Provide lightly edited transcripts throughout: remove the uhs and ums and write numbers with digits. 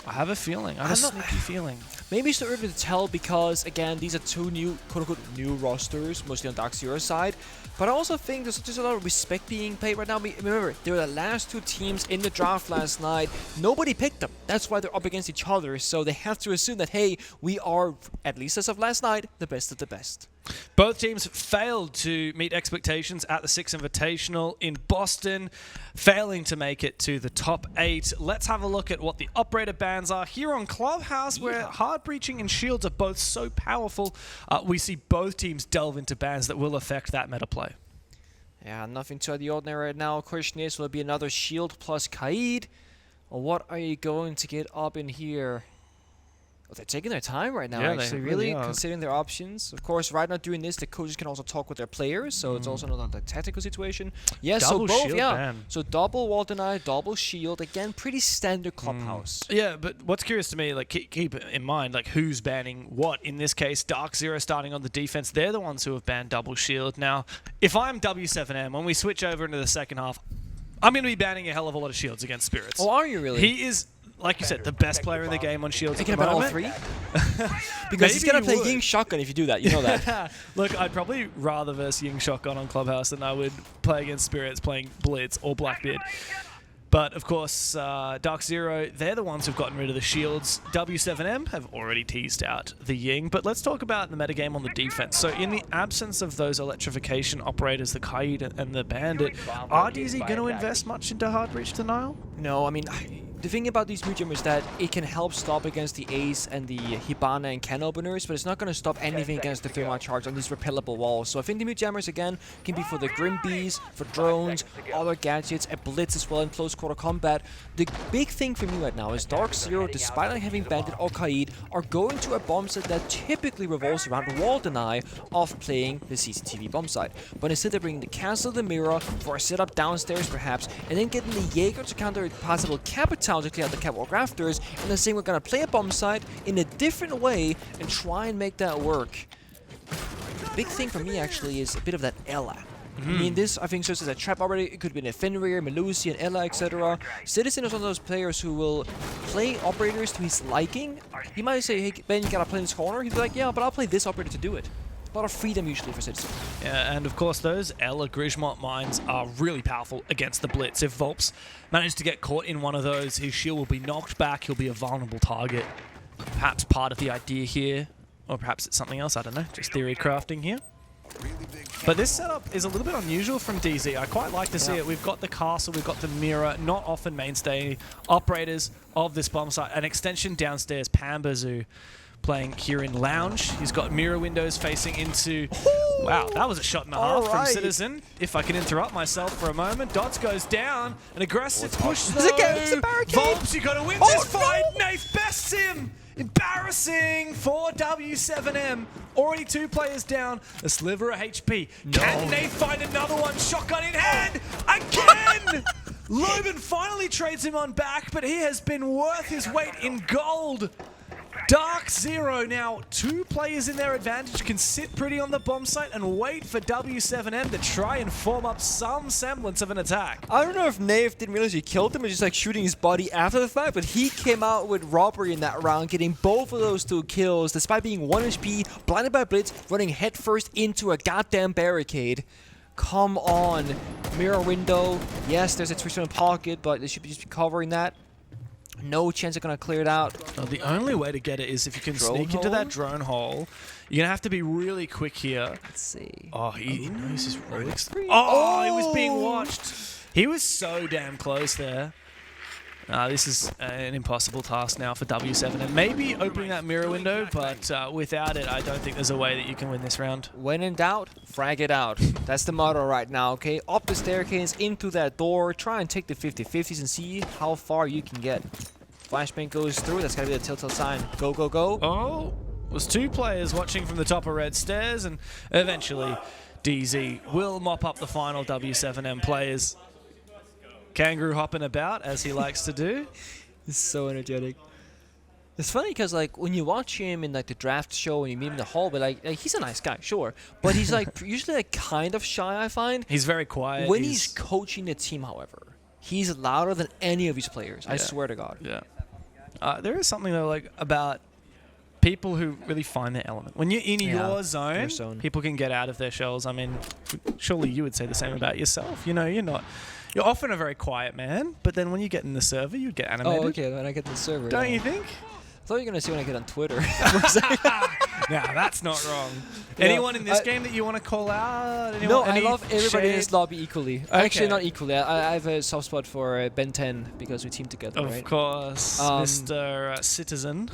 I have a feeling. I have a sneaky feeling. Maybe it's too early to tell because, again, these are two new, quote-unquote, new rosters, mostly on DarkZero's side. But I also think there's just a lot of respect being played right now. Remember, they were the last two teams in the draft last night. Nobody picked them. That's why they're up against each other. So they have to assume that, hey, we are, at least as of last night, the best of the best. Both teams failed to meet expectations at the Six Invitational in Boston, failing to make it to the top 8. Let's have a look at what the operator bans are here on Clubhouse, where hard breaching and shields are both so powerful. We see both teams delve into bans that will affect that meta play. Yeah, nothing too out of the ordinary right now. Question is, will it be another shield plus Kaid? Or what are you going to get up in here? Oh, they're taking their time right now, actually, really considering their options. Of course, right now doing this, the coaches can also talk with their players, so it's also not a tactical situation. Yeah, double so both, shield ban. So double wall deny, double shield. Again, pretty standard Clubhouse. Yeah, but what's curious to me, like keep in mind, like who's banning what. In this case, DarkZero starting on the defense. They're the ones who have banned double shield. Now, if I'm w7m, when we switch over into the second half, I'm going to be banning a hell of a lot of shields against Spirits. Oh, are you really? He is, like you said, the best player in the game on shields. Thinking about all three? Because he's going to play Ying Shotgun if you do that. You know that. Look, I'd probably rather verse Ying Shotgun on Clubhouse than I would play against Spirits playing Blitz or Blackbeard. But, of course, DarkZero, they're the ones who've gotten rid of the shields. w7m have already teased out the Ying. But let's talk about the metagame on the defense. So, in the absence of those electrification operators, the Kaid and the Bandit, are DZ going to invest much into hard breach denial? No, I mean, the thing about these medium is that it can help stop against the Ace and the Hibana and can openers, but it's not going to stop anything against the thermite charge on these repellable walls. So I think the Mute-Jammers, again, can be for the Grim Bees, for drones, other gadgets, a Blitz as well in close quarter combat. The big thing for me right now is DarkZero, despite not having Bandit or Kaid, are going to a bomb site that typically revolves around wall deny of playing the CCTV bomb site. But instead they're bringing the Castle of the Mirror for a setup downstairs perhaps, and then getting the Jaeger to counter a possible Capital to clear out the catwalk rafters, and then saying we're going to play a bomb site in a different way and try and make that work. The big thing for me actually is a bit of that Ella. I mean, this I think serves as a trap already. It could be an Fenrir, Melusi, and Ella, etc. Citizen is one of those players who will play operators to his liking. He might say, hey Ben, you gotta play in this corner. He'd be like, yeah, but I'll play this operator to do it. A lot of freedom usually for Citizen. Yeah, and of course those Ella Grismont mines are really powerful against the Blitz. If Volps manages to get caught in one of those, his shield will be knocked back, he'll be a vulnerable target. Perhaps part of the idea here, or perhaps it's something else, I don't know, just theory crafting here. But this setup is a little bit unusual from DZ. I quite like to see it. We've got the castle, we've got the mirror, not often mainstay operators of this bomb site. An extension downstairs, Pambazoo playing here in Lounge. He's got mirror windows facing into... Wow, that was a shot and a half from Citizen. If I can interrupt myself for a moment. Dots goes down. An aggressive push though. It's a barricade. Volps, you got to win this fight. Nath bests him. Embarrassing for w7m. Already 2 players down. A sliver of HP. Can Nath find another one? Shotgun in hand. Again! Loban finally trades him on back, but he has been worth his weight in gold. DarkZero now 2 players in their advantage, can sit pretty on the bomb site and wait for w7m to try and form up some semblance of an attack. I don't know if Nave didn't realize he killed him or just like shooting his body after the fact, but he came out with robbery in that round, getting both of those 2 kills despite being 1 HP, blinded by Blitz, running headfirst into a goddamn barricade. Come on. Mirror window. Yes, there's a twist in the pocket, but they should be just covering that. No chance they're going to clear it out. Well, the only way to get it is if you can sneak into that drone hole. You're going to have to be really quick here. Let's see. Oh, he knows his Rolex. Oh, he was being watched. He was so damn close there. This is an impossible task now for w7m. Maybe opening that mirror window, but without it, I don't think there's a way that you can win this round. When in doubt, frag it out. That's the motto right now, okay? Up the staircase, into that door, try and take the 50-50s and see how far you can get. Flashbang goes through, that's gotta be the telltale sign. Go, go, go. Oh, was 2 players watching from the top of red stairs, and eventually DZ will mop up the final w7m players. Kangaroo hopping about, as he likes to do. He's so energetic. It's funny because, like, when you watch him in, like, the draft show and you meet him in the hall, but, like he's a nice guy, sure. But he's, like, usually, like, kind of shy, I find. He's very quiet. When he's coaching the team, however, he's louder than any of his players. I swear to God. Yeah. There is something though, like about people who really find their element. When you're in your zone, people can get out of their shells. I mean, surely you would say the same about yourself. You know, you're often a very quiet man, but then when you get in the server, you get animated. Oh, okay, when I get in the server. Don't you think? I thought you were going to say when I get on Twitter. Nah, that's not wrong. Anyone in this game that you want to call out? Anyone, no, I love everybody in this lobby equally. Okay. Actually, not equally. I have a soft spot for Ben 10 because we team together, right? Of course, Mr. Citizen.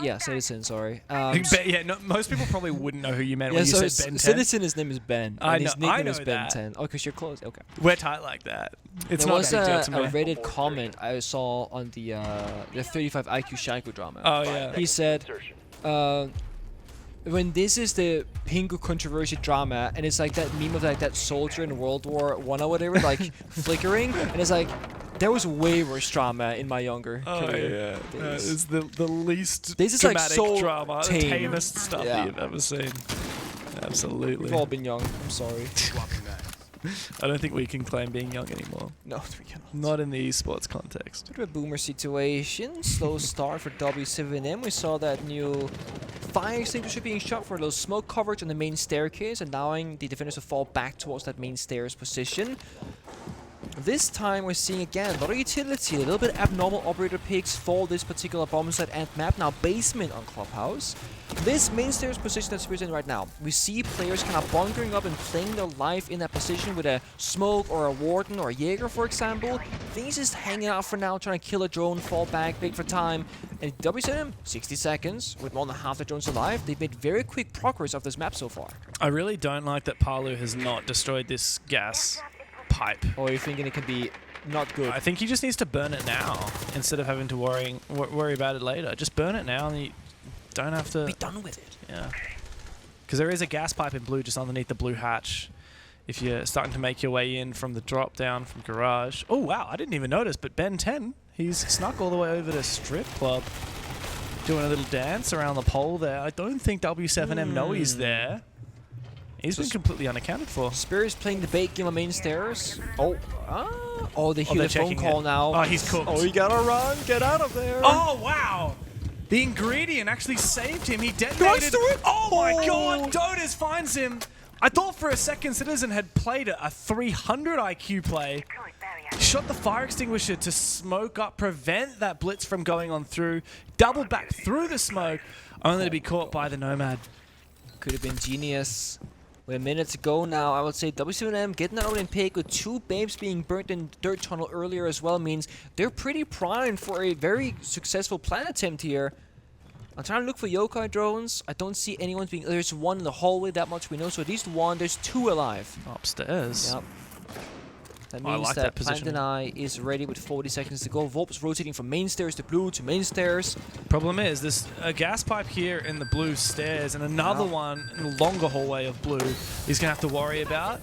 Yeah, Citizen, sorry. Yeah, no, most people probably wouldn't know who you meant when you said Ben 10. Citizen, his name is Ben. I and know, his nickname I know is Ben that. 10. Oh, because you're close. Okay. We're tight like that. It's there not was a big deal to me. a Reddit comment I saw on the 35 IQ Shaiko drama. Oh, yeah. He said, when this is the Pingu controversy drama, and it's like that meme of like that soldier in World War I or whatever, like flickering, and it's like, there was way worse drama in my younger career. Oh yeah, it's the least this is like dramatic so drama, tame. the tamest stuff that you've ever seen. Absolutely. We've all been young. I'm sorry. I don't think we can claim being young anymore. No, we cannot. Not in the esports context. Bit of a boomer situation. Slow start for w7m. We saw that new fire extinguisher being shot for a little smoke coverage on the main staircase, allowing the defenders to fall back towards that main stairs position. This time we're seeing again a lot of utility, a little bit abnormal operator picks for this particular bomb site and map. Now basement on Clubhouse. This main stairs position that we're in right now, we see players kind of bunkering up and playing their life in that position with a smoke or a warden or a Jaeger, for example. Things just hanging out for now, trying to kill a drone, fall back, wait for time. And w7m, 60 seconds, with more than half the drones alive. They've made very quick progress of this map so far. I really don't like that Palu has not destroyed this gas pipe. Or you're thinking it can be not good? I think he just needs to burn it now instead of having to worry about it later. Just burn it now and you don't have to... Be done with it. Yeah. Because there is a gas pipe in blue just underneath the blue hatch. If you're starting to make your way in from the drop down from garage. Oh, wow. I didn't even notice, but Ben 10, he's snuck all the way over to Strip Club. Doing a little dance around the pole there. I don't think w7m know he's there. He's been completely unaccounted for. Spirit's playing the bait game on main stairs. Oh, they hear the phone call now. Oh, he's cooked. Oh, you gotta run. Get out of there. Oh, wow. The ingredient actually saved him. He detonated. Oh, my God. Dotas finds him. I thought for a second Citizen had played a 300 IQ play. Shot the fire extinguisher to smoke up, prevent that blitz from going on through. Double back through the smoke, only to be caught by the Nomad. Could have been genius. With a minute to go now, I would say w7m getting that opening pick with 2 babes being burnt in dirt tunnel earlier as well means they're pretty primed for a very successful plan attempt here. I'm trying to look for yokai drones. I don't see anyone being... There's one in the hallway, that much we know. So at least one. There's 2 alive. Upstairs. Yep. That means that Plant and I is ready with 40 seconds to go. Volp's rotating from main stairs to blue to main stairs. Problem is, there's a gas pipe here in the blue stairs and another one in the longer hallway of blue he's going to have to worry about.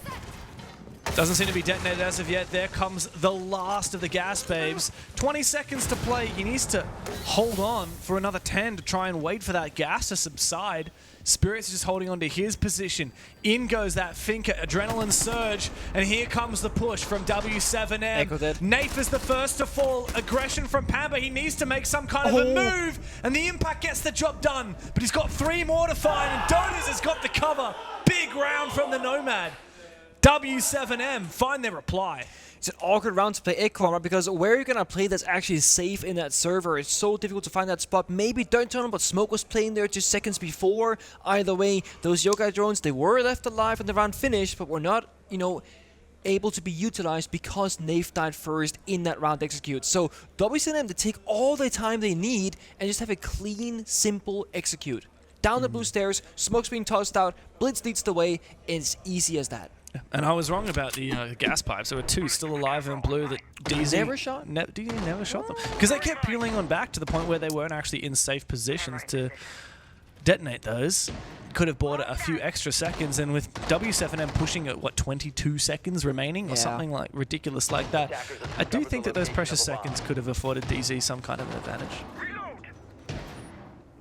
Doesn't seem to be detonated as of yet. There comes the last of the gas babes. 20 seconds to play. He needs to hold on for another 10 to try and wait for that gas to subside. Spirit's just holding on to his position. In goes that Finker adrenaline surge, and here comes the push from w7m. Nafe is the first to fall. Aggression from Pamba. He needs to make some kind of a move, and the impact gets the job done. But he's got 3 more to find, and Dotas has got the cover. Big round from the Nomad. w7m find their reply. It's an awkward round to play Echo, right? Because where are you going to play that's actually safe in that server? It's so difficult to find that spot. Maybe Downtown, but Smoke was playing there just seconds before. Either way, those yokai drones, they were left alive when the round finished, but were not, you know, able to be utilized because Nafe died first in that round execute. So w7m, they take all the time they need and just have a clean, simple execute. Down the blue stairs, Smoke's being tossed out, Blitz leads the way, it's easy as that. And I was wrong about the gas pipes. There were 2 still alive in blue that DZ never shot? DZ never shot them. Because they kept peeling on back to the point where they weren't actually in safe positions to detonate those. Could have bought a few extra seconds, and with w7m pushing at, what, 22 seconds remaining or something like ridiculous like that, I do think that those precious seconds could have afforded DZ some kind of an advantage.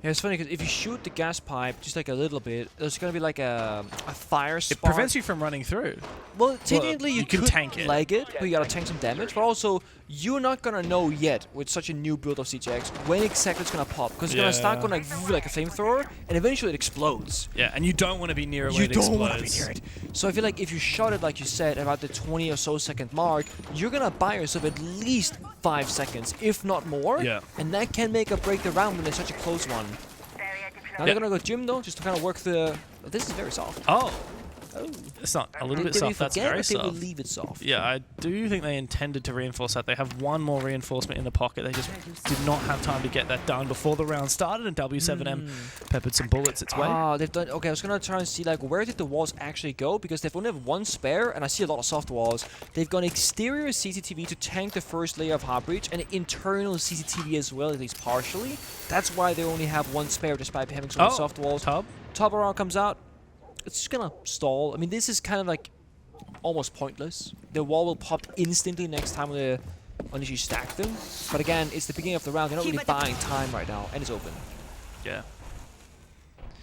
Yeah, it's funny because if you shoot the gas pipe just like a little bit, there's going to be like a fire spark. It prevents you from running through. Well, technically you could tank it. leg it, but you got to tank some damage. But also, you're not gonna know yet with such a new build of CJX when exactly it's gonna pop, because it's gonna start going like a flamethrower, and eventually it explodes. Yeah, and you don't want to be near it when it You explodes. don't want to be near it. So I feel like if you shot it, like you said, about the 20 or so second mark, you're gonna buy yourself at least 5 seconds, if not more. Yeah. And that can make or break the round when it's such a close one. Now they're gonna go Jim though, just to kind of work the. This is very soft. Oh. It's not a little bit soft. That's very soft. They will soft. leave it soft. Yeah, I do think they intended to reinforce that. They have one more reinforcement in the pocket. They just did not have time to get that done before the round started, and w7m peppered some bullets its way. Ah, they've done. Okay, I was gonna try and see like where did the walls actually go, because they've only have one spare, and I see a lot of soft walls. They've gone exterior CCTV to tank the first layer of hard breach, and internal CCTV as well, at least partially. That's why they only have one spare, despite having so many soft walls. Top around comes out. It's just gonna stall. I mean, this is kind of like almost pointless. The wall will pop instantly next time when you stack them. But again, it's the beginning of the round. They're not really buying time right now, and it's open. Yeah.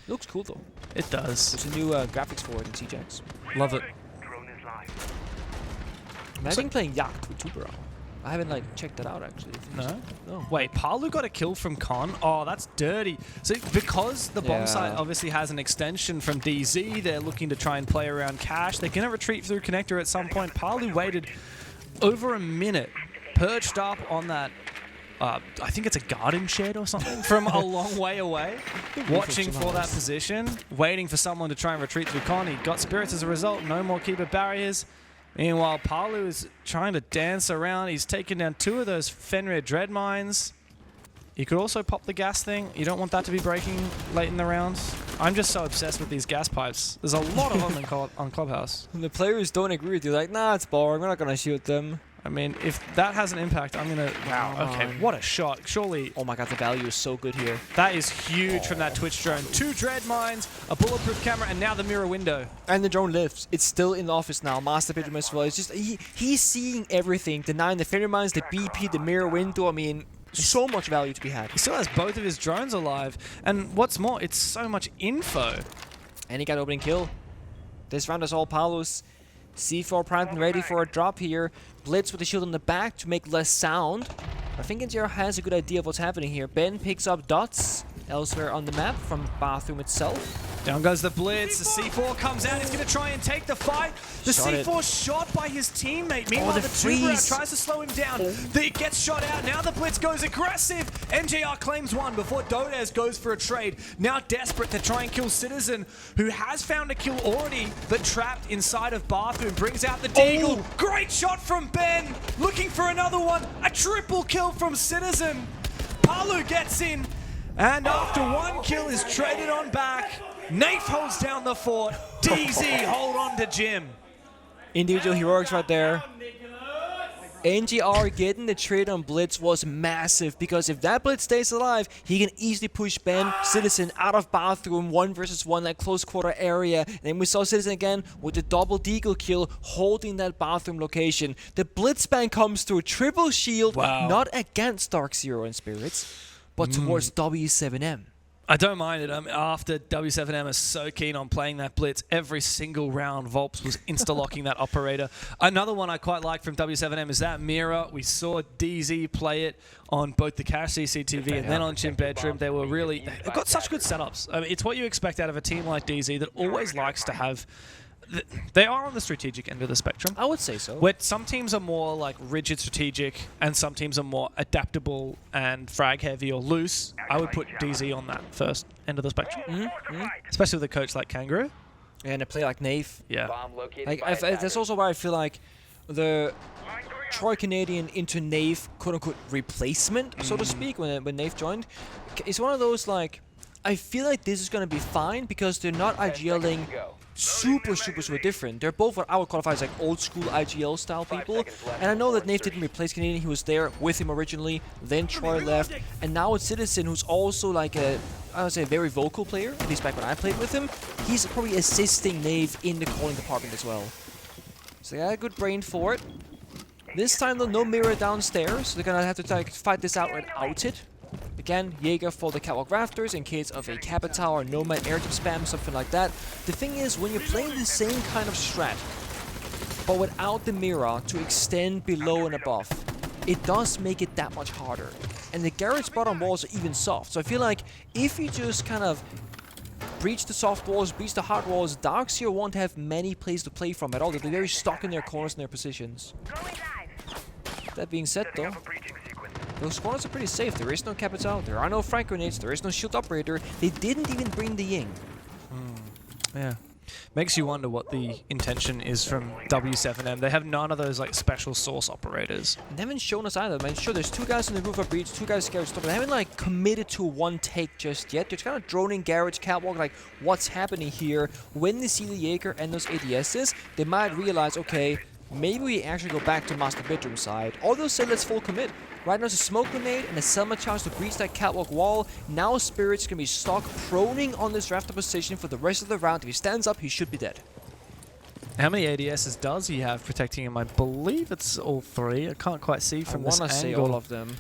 Looks cool though. It does. There's a new graphics for it in CJX. Love it. Imagine playing Yacht with Tuberon. I haven't like checked that out actually. No? No. Wait, Palu got a kill from Con? Oh, that's dirty. So because the bomb site obviously has an extension from DZ, they're looking to try and play around Cash. They're going to retreat through connector at some point. Palu waited over a minute, perched up on that, I think it's a garden shed or something, from a long way away, watching for that position, waiting for someone to try and retreat through Con. He got spirits as a result. No more keeper barriers. Meanwhile, Palu is trying to dance around. He's taken down 2 of those Fenrir Dread Mines. You could also pop the gas thing. You don't want that to be breaking late in the round. I'm just so obsessed with these gas pipes. There's a lot of them on Clubhouse. And the players don't agree with you. Like, nah, it's boring. We're not going to shoot them. I mean, if that has an impact, I'm going to... Wow, okay, what a shot. Surely... Oh my god, the value is so good here. That is huge from that Twitch drone. 2 Dread Mines, a bulletproof camera, and now the mirror window. And the drone lives. It's still in the office now. Master bedroom as well. It's just... He's seeing everything. The 9, the Fenrir Mines, the BP, the mirror window. I mean... So much value to be had. He still has both of his drones alive. And what's more, it's so much info. And he got opening kill. This round is all Palu's. C4 primed and ready for a drop here. Blitz with the shield on the back to make less sound. I think N0 has a good idea of what's happening here. Ben picks up dots elsewhere on the map from bathroom itself. Down goes the Blitz. The C4 comes out. He's going to try and take the fight. The C4 shot by his teammate. Meanwhile, the Tuberon tries to slow him down. It gets shot out. Now the Blitz goes aggressive. MJR claims one before Dodez goes for a trade. Now desperate to try and kill Citizen, who has found a kill already, but trapped inside of bathroom. Brings out the Deagle. Great shot from Ben. Looking for another one. A triple kill from Citizen. Palu gets in. And after one kill is traded on back. Nafe holds down the fort. DZ hold on to Jim. Individual heroics right there. NGR getting the trade on Blitz was massive, because if that Blitz stays alive, he can easily push Ben, Citizen out of bathroom, 1 versus 1, that close quarter area. And then we saw Citizen again with the double deagle kill, holding that bathroom location. The Blitz ban comes through, triple shield, not against DarkZero and Spirits, but towards w7m. I don't mind it. After w7m is so keen on playing that Blitz, every single round Volps was insta-locking that operator. Another one I quite like from w7m is that mirror. We saw DZ play it on both the Cash CCTV and then on Chim Bedroom. They were really... They've got such good setups. I mean, it's what you expect out of a team like DZ that always likes to have... They are on the strategic end of the spectrum. I would say so. Where some teams are more like rigid strategic and some teams are more adaptable and frag heavy or loose. I would put DZ on that first end of the spectrum. Especially with a coach like Kangaroo. And a play like Nafe. Yeah. Like, that's also why I feel like the Troy Canadian into Nafe quote-unquote replacement, so to speak, when Nafe joined, it's one of those like, I feel like this is going to be fine because they're not IGLing super different. They're both what I would qualify as like old school IGL style people. And I know that Nafe didn't replace Canadian. He was there with him originally. Then Troy left. And now it's Citizen, who's also like a, I would say, a very vocal player. At least back when I played with him. He's probably assisting Nafe in the calling department as well. So yeah, good brain for it. This time though, no mirror downstairs. They're going to have to like, fight this out without it. Again, Jaeger for the catwalk rafters in case of a Capital or Nomad airtip spam, something like that. The thing is, when you're playing the same kind of strat, but without the mirror to extend below and above, it does make it that much harder. And the Garrett's bottom walls are even soft. So I feel like if you just kind of breach the soft walls, breach the hard walls, DarkZero won't have many places to play from at all. They'll be very stuck in their corners and their positions. That being said though, those corners are pretty safe. There is no capital, there are no frag grenades, there is no shield operator. They didn't even bring the Ying. Yeah. Makes you wonder what the intention is from w7m. They have none of those like special source operators. They haven't shown us either, man. Sure, there's 2 guys on the roof of breach, 2 guys Garrett's top, but they haven't like committed to one take just yet. They're kind of droning Garrett's catwalk, like what's happening here. When they see the Jaeger and those ADSs, they might realize, okay, maybe we actually go back to master bedroom side. Or they'll say let's full commit. Right now it's a smoke grenade and a Selma chance to breach that catwalk wall. Now Spirit's gonna be stuck proning on this rafter position for the rest of the round. If he stands up, he should be dead. How many ADSs does he have protecting him? I believe it's all 3. I can't quite see from this angle. I want to say all of them.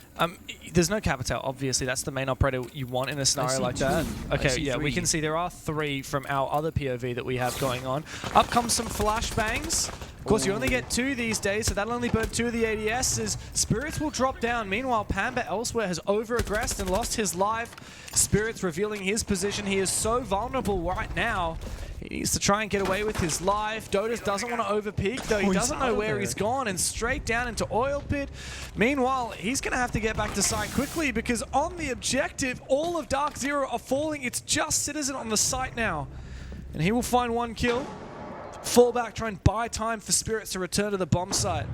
There's no capital, obviously. That's the main operator you want in a scenario like that. Okay, yeah, 3. We can see there are 3 from our other POV that we have going on. Up comes some flashbangs. Of course, you only get 2 these days, so that'll only burn 2 of the ADSs. Spirits will drop down. Meanwhile, Pamba elsewhere has over-aggressed and lost his life. Spirits revealing his position. He is so vulnerable right now. He needs to try and get away with his life. Dotus doesn't want to overpeak, though. He doesn't know where he's gone, and straight down into Oil Pit. Meanwhile, he's going to have to get back to site quickly because on the objective, all of DarkZero are falling. It's just Citizen on the site now. And he will find 1 kill. Fall back, try and buy time for Spirits to return to the bomb site.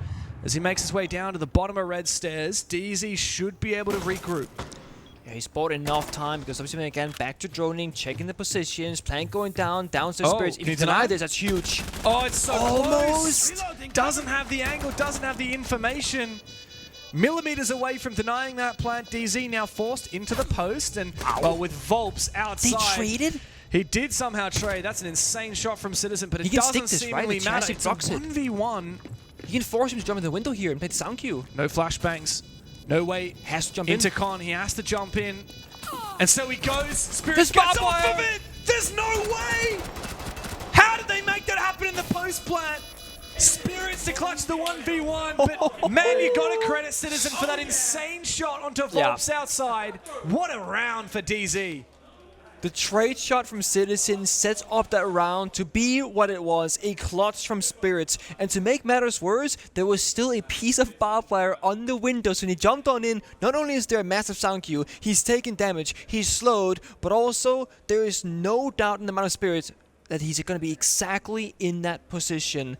As he makes his way down to the bottom of Red Stairs, DZ should be able to regroup. Yeah, he's bought enough time because obviously again back to droning, checking the positions, plank going down, downstairs Spirits. If you deny this, that's huge. Oh, it's so close. Doesn't have the angle, doesn't have the information. Millimeters away from denying that plant. DZ now forced into the post and well, with Volps outside. They traded? He did somehow trade. That's an insane shot from Citizen, but it doesn't seemingly matter. It's a 1v1. You can force him to jump in the window here and play the sound cue. No flashbangs. No way. Has to jump into in. Con. He has to jump in. And so he goes. Spirit gets off of it. There's no way. How did they make that happen in the post plant? Spirits to clutch the 1v1. But man, you got to credit Citizen for that insane shot onto Volps outside. What a round for DZ. The trade shot from Citizen sets up that round to be what it was, a clutch from Spirits. And to make matters worse, there was still a piece of barbed wire on the window. So when he jumped on in, not only is there a massive sound cue, he's taking damage, he's slowed, but also there is no doubt in the mind of Spirits that he's going to be exactly in that position.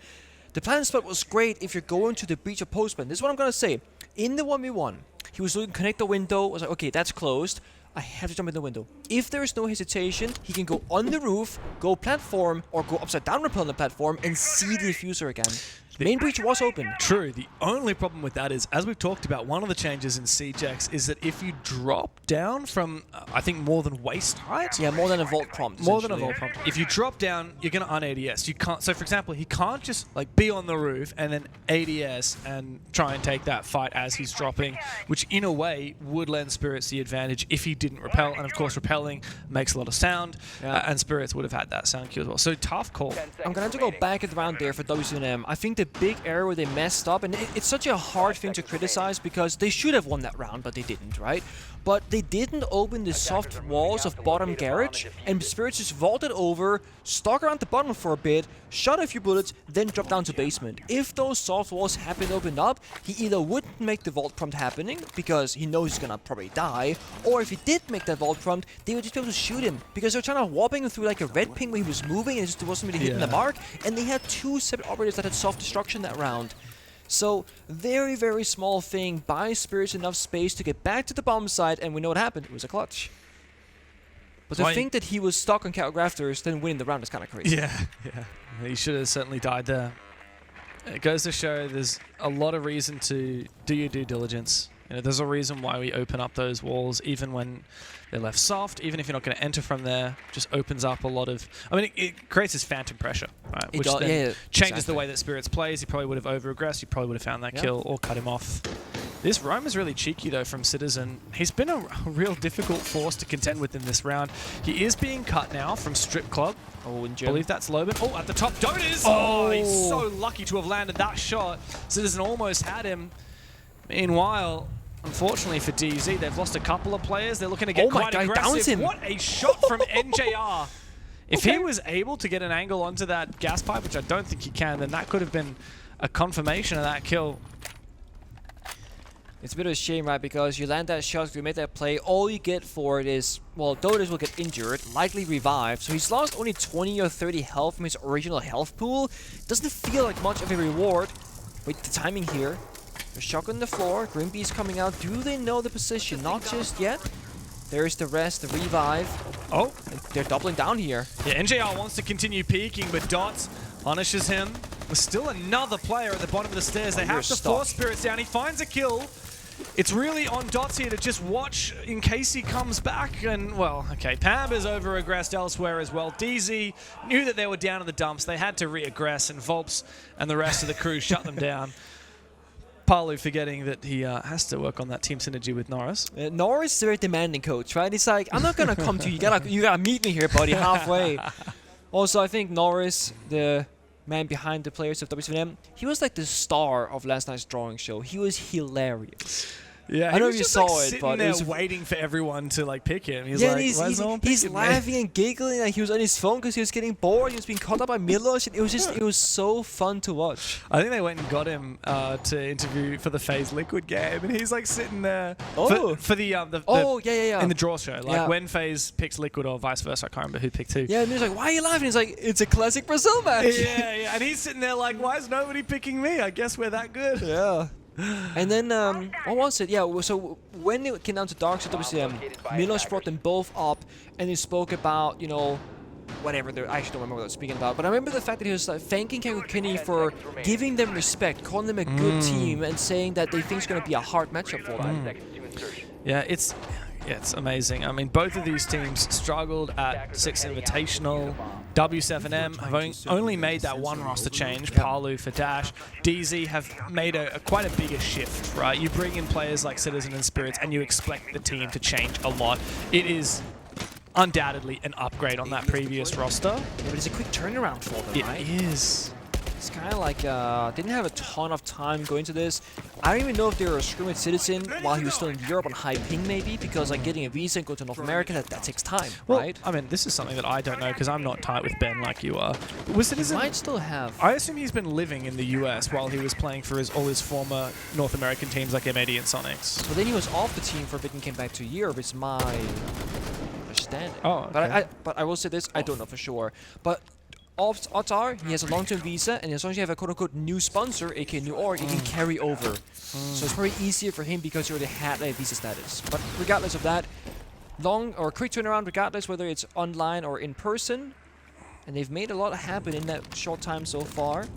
The plan spot was great if you're going to the breach of postman. This is what I'm going to say. In the 1v1, he was looking to connect the window. I was like, okay, that's closed. I have to jump in the window. If there is no hesitation, he can go on the roof, go platform, or go upside down rappel on the platform and see the diffuser again. The main breach was open. True. The only problem with that is, as we've talked about, one of the changes in CJX is that if you drop down from, I think, more than waist height. Yeah, more than a vault prompt. More than a vault prompt. If you drop down, you're going to un-ADS. You can't. So, for example, he can't just like be on the roof and then ADS and try and take that fight as he's dropping, which in a way would lend Spirits the advantage if he didn't repel. And of course, repelling makes a lot of sound, and Spirits would have had that sound cue as well. So tough call. I'm going to have to go back at the round there for w7m. I think the big error where they messed up, and it's such a hard thing to criticize because they should have won that round, but they didn't, right? But they didn't open the soft walls of bottom garage, and Spirits just vaulted over, stuck around the bottom for a bit, shot a few bullets, then dropped down to basement. If those soft walls had been opened up, he either wouldn't make the vault prompt happening, because he knows he's gonna probably die, or if he did make that vault prompt, they would just be able to shoot him, because they're trying to warping him through like a red ping where he was moving and it just wasn't really hitting the mark, and they had 2 separate operators that had soft destruction that round. So, very, very small thing, buys Spirits enough space to get back to the bomb site, and we know what happened. It was a clutch. But to think that he was stuck on Cattle Grafters, then winning the round is kind of crazy. Yeah. He should have certainly died there. It goes to show there's a lot of reason to do your due diligence. You know, there's a reason why we open up those walls, even when they're left soft, even if you're not going to enter from there, just opens up a lot of... I mean, it creates this phantom pressure, right? Which then changes the way that Spirits plays. He probably would have over-aggressed, he probably would have found that kill or cut him off. This roam is really cheeky, though, from Citizen. He's been a real difficult force to contend with in this round. He is being cut now from Strip Club. Oh, I believe that's Loban. Oh, at the top, Dotas! Oh, he's so lucky to have landed that shot. Citizen almost had him. Meanwhile, unfortunately for DZ, they've lost a couple of players. They're looking to get quite aggressive. Downs him. What a shot from NJR. If he was able to get an angle onto that gas pipe, which I don't think he can, then that could have been a confirmation of that kill. It's a bit of a shame, right? Because you land that shot, you make that play, all you get for it is, well, Dodas will get injured, likely revived. So he's lost only 20 or 30 health from his original health pool. Doesn't feel like much of a reward. Wait, the timing here. The shotgun on the floor, Green Bee's coming out. Do they know the position? Not just yet. There's the rest, the revive. Oh, and they're doubling down here. Yeah, NJR wants to continue peeking, but Dots punishes him. There's still another player at the bottom of the stairs. They have to force Spirits down. He finds a kill. It's really on Dots here to just watch in case he comes back. And, well, okay, Pab is over-aggressed elsewhere as well. DZ knew that they were down in the dumps. They had to re-aggress, and Volps and the rest of the crew shut them down. Palu forgetting that he has to work on that team synergy with Norris. Norris is a very demanding coach, right? He's like, I'm not going to come to you. You gotta meet me here, buddy, halfway. Also, I think Norris, the man behind the players of w7m, he was like the star of last night's drawing show. He was hilarious. Yeah, I don't know if you saw like, it, but there it was waiting for everyone to like pick him. He's yeah, like, he's laughing and giggling like he was on his phone because he was getting bored. He was being caught up by Milos. It was so fun to watch. I think they went and got him to interview for the FaZe Liquid game, and he's like sitting there for the in the draw show, like when FaZe picks Liquid or vice versa. I can't remember who picked who. Yeah, and he was like, "Why are you laughing?" He's like, "It's a classic Brazil match." Yeah, and he's sitting there like, "Why is nobody picking me? I guess we're that good." Yeah. And then, what was it? Yeah, so when it came down to DarkZero w7m, Milos brought them both up, and he spoke about, you know, whatever. I actually don't remember what they were speaking about, but I remember the fact that he was like, thanking Kenny for giving them respect, calling them a good team, and saying that they think it's going to be a hard matchup for them. Yeah, it's amazing. I mean, both of these teams struggled at 6 Invitational. W7m have only made that one roster change, Palu for Dash. DZ have made quite a bigger shift, right? You bring in players like Citizen and Spirits, and you expect the team to change a lot. It is undoubtedly an upgrade on that previous roster. Yeah, but it's a quick turnaround for them, right? It is. It's kind of like, didn't have a ton of time going to this. I don't even know if they were a scrim with Citizen while he was still in Europe on high ping maybe, because like getting a visa and go to North America, that takes time, right? I mean, this is something that I don't know because I'm not tight with Ben like you are. Was Citizen? Might still have. I assume he's been living in the US while he was playing for all his former North American teams like M80 and Sonics. Well, then he was off the team for a bit and came back to Europe, is my understanding. Oh, okay. But I will say this, I don't know for sure. But odds are he has a long-term visa, and as long as you have a quote-unquote new sponsor, aka new org, it can carry over. So it's probably easier for him because he already had a visa status. But regardless of that, long or quick turnaround, regardless whether it's online or in person, and they've made a lot happen in that short time so far.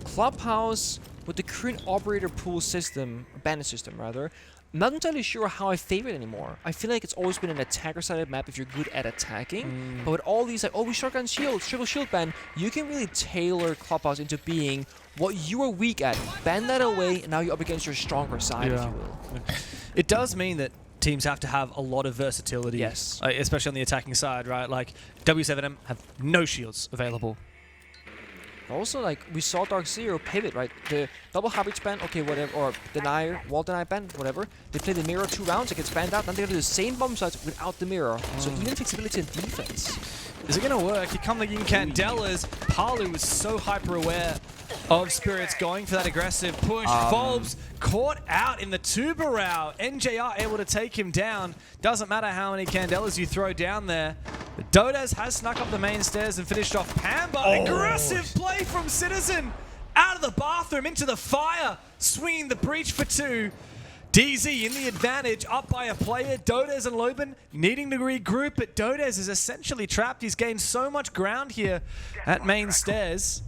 Clubhouse with the current operator pool system, banner system rather, I'm not entirely sure how I favor it anymore. I feel like it's always been an attacker-sided map if you're good at attacking. But with all these, like, oh, we shotgun shield, triple shield ban, you can really tailor Clubhouse into being what you are weak at. Ban that away, and now you're up against your stronger side, if you will. It does mean that teams have to have a lot of versatility. Yes. Especially on the attacking side, right? Like, w7m have no shields available. Also, like, we saw DarkZero pivot, right? The double hybrid ban, okay, whatever, or denier, wall deny ban, whatever. They play the mirror 2 rounds, it gets banned out, then they do the same bomb sites without the mirror. So even flexibility in defense. Is it going to work? Here come the Incandelas. Palu was so hyper-aware of Spirits going for that aggressive push. Volbs caught out in the Tubarao. NJR able to take him down. Doesn't matter how many Candelas you throw down there. But Dodes has snuck up the main stairs and finished off Pamba. Aggressive play from Citizen. Out of the bathroom, into the fire. Swinging the breach for 2. DZ in the advantage, up by a player. Dodes and Loban needing to regroup, but Dodes is essentially trapped. He's gained so much ground here at main stairs.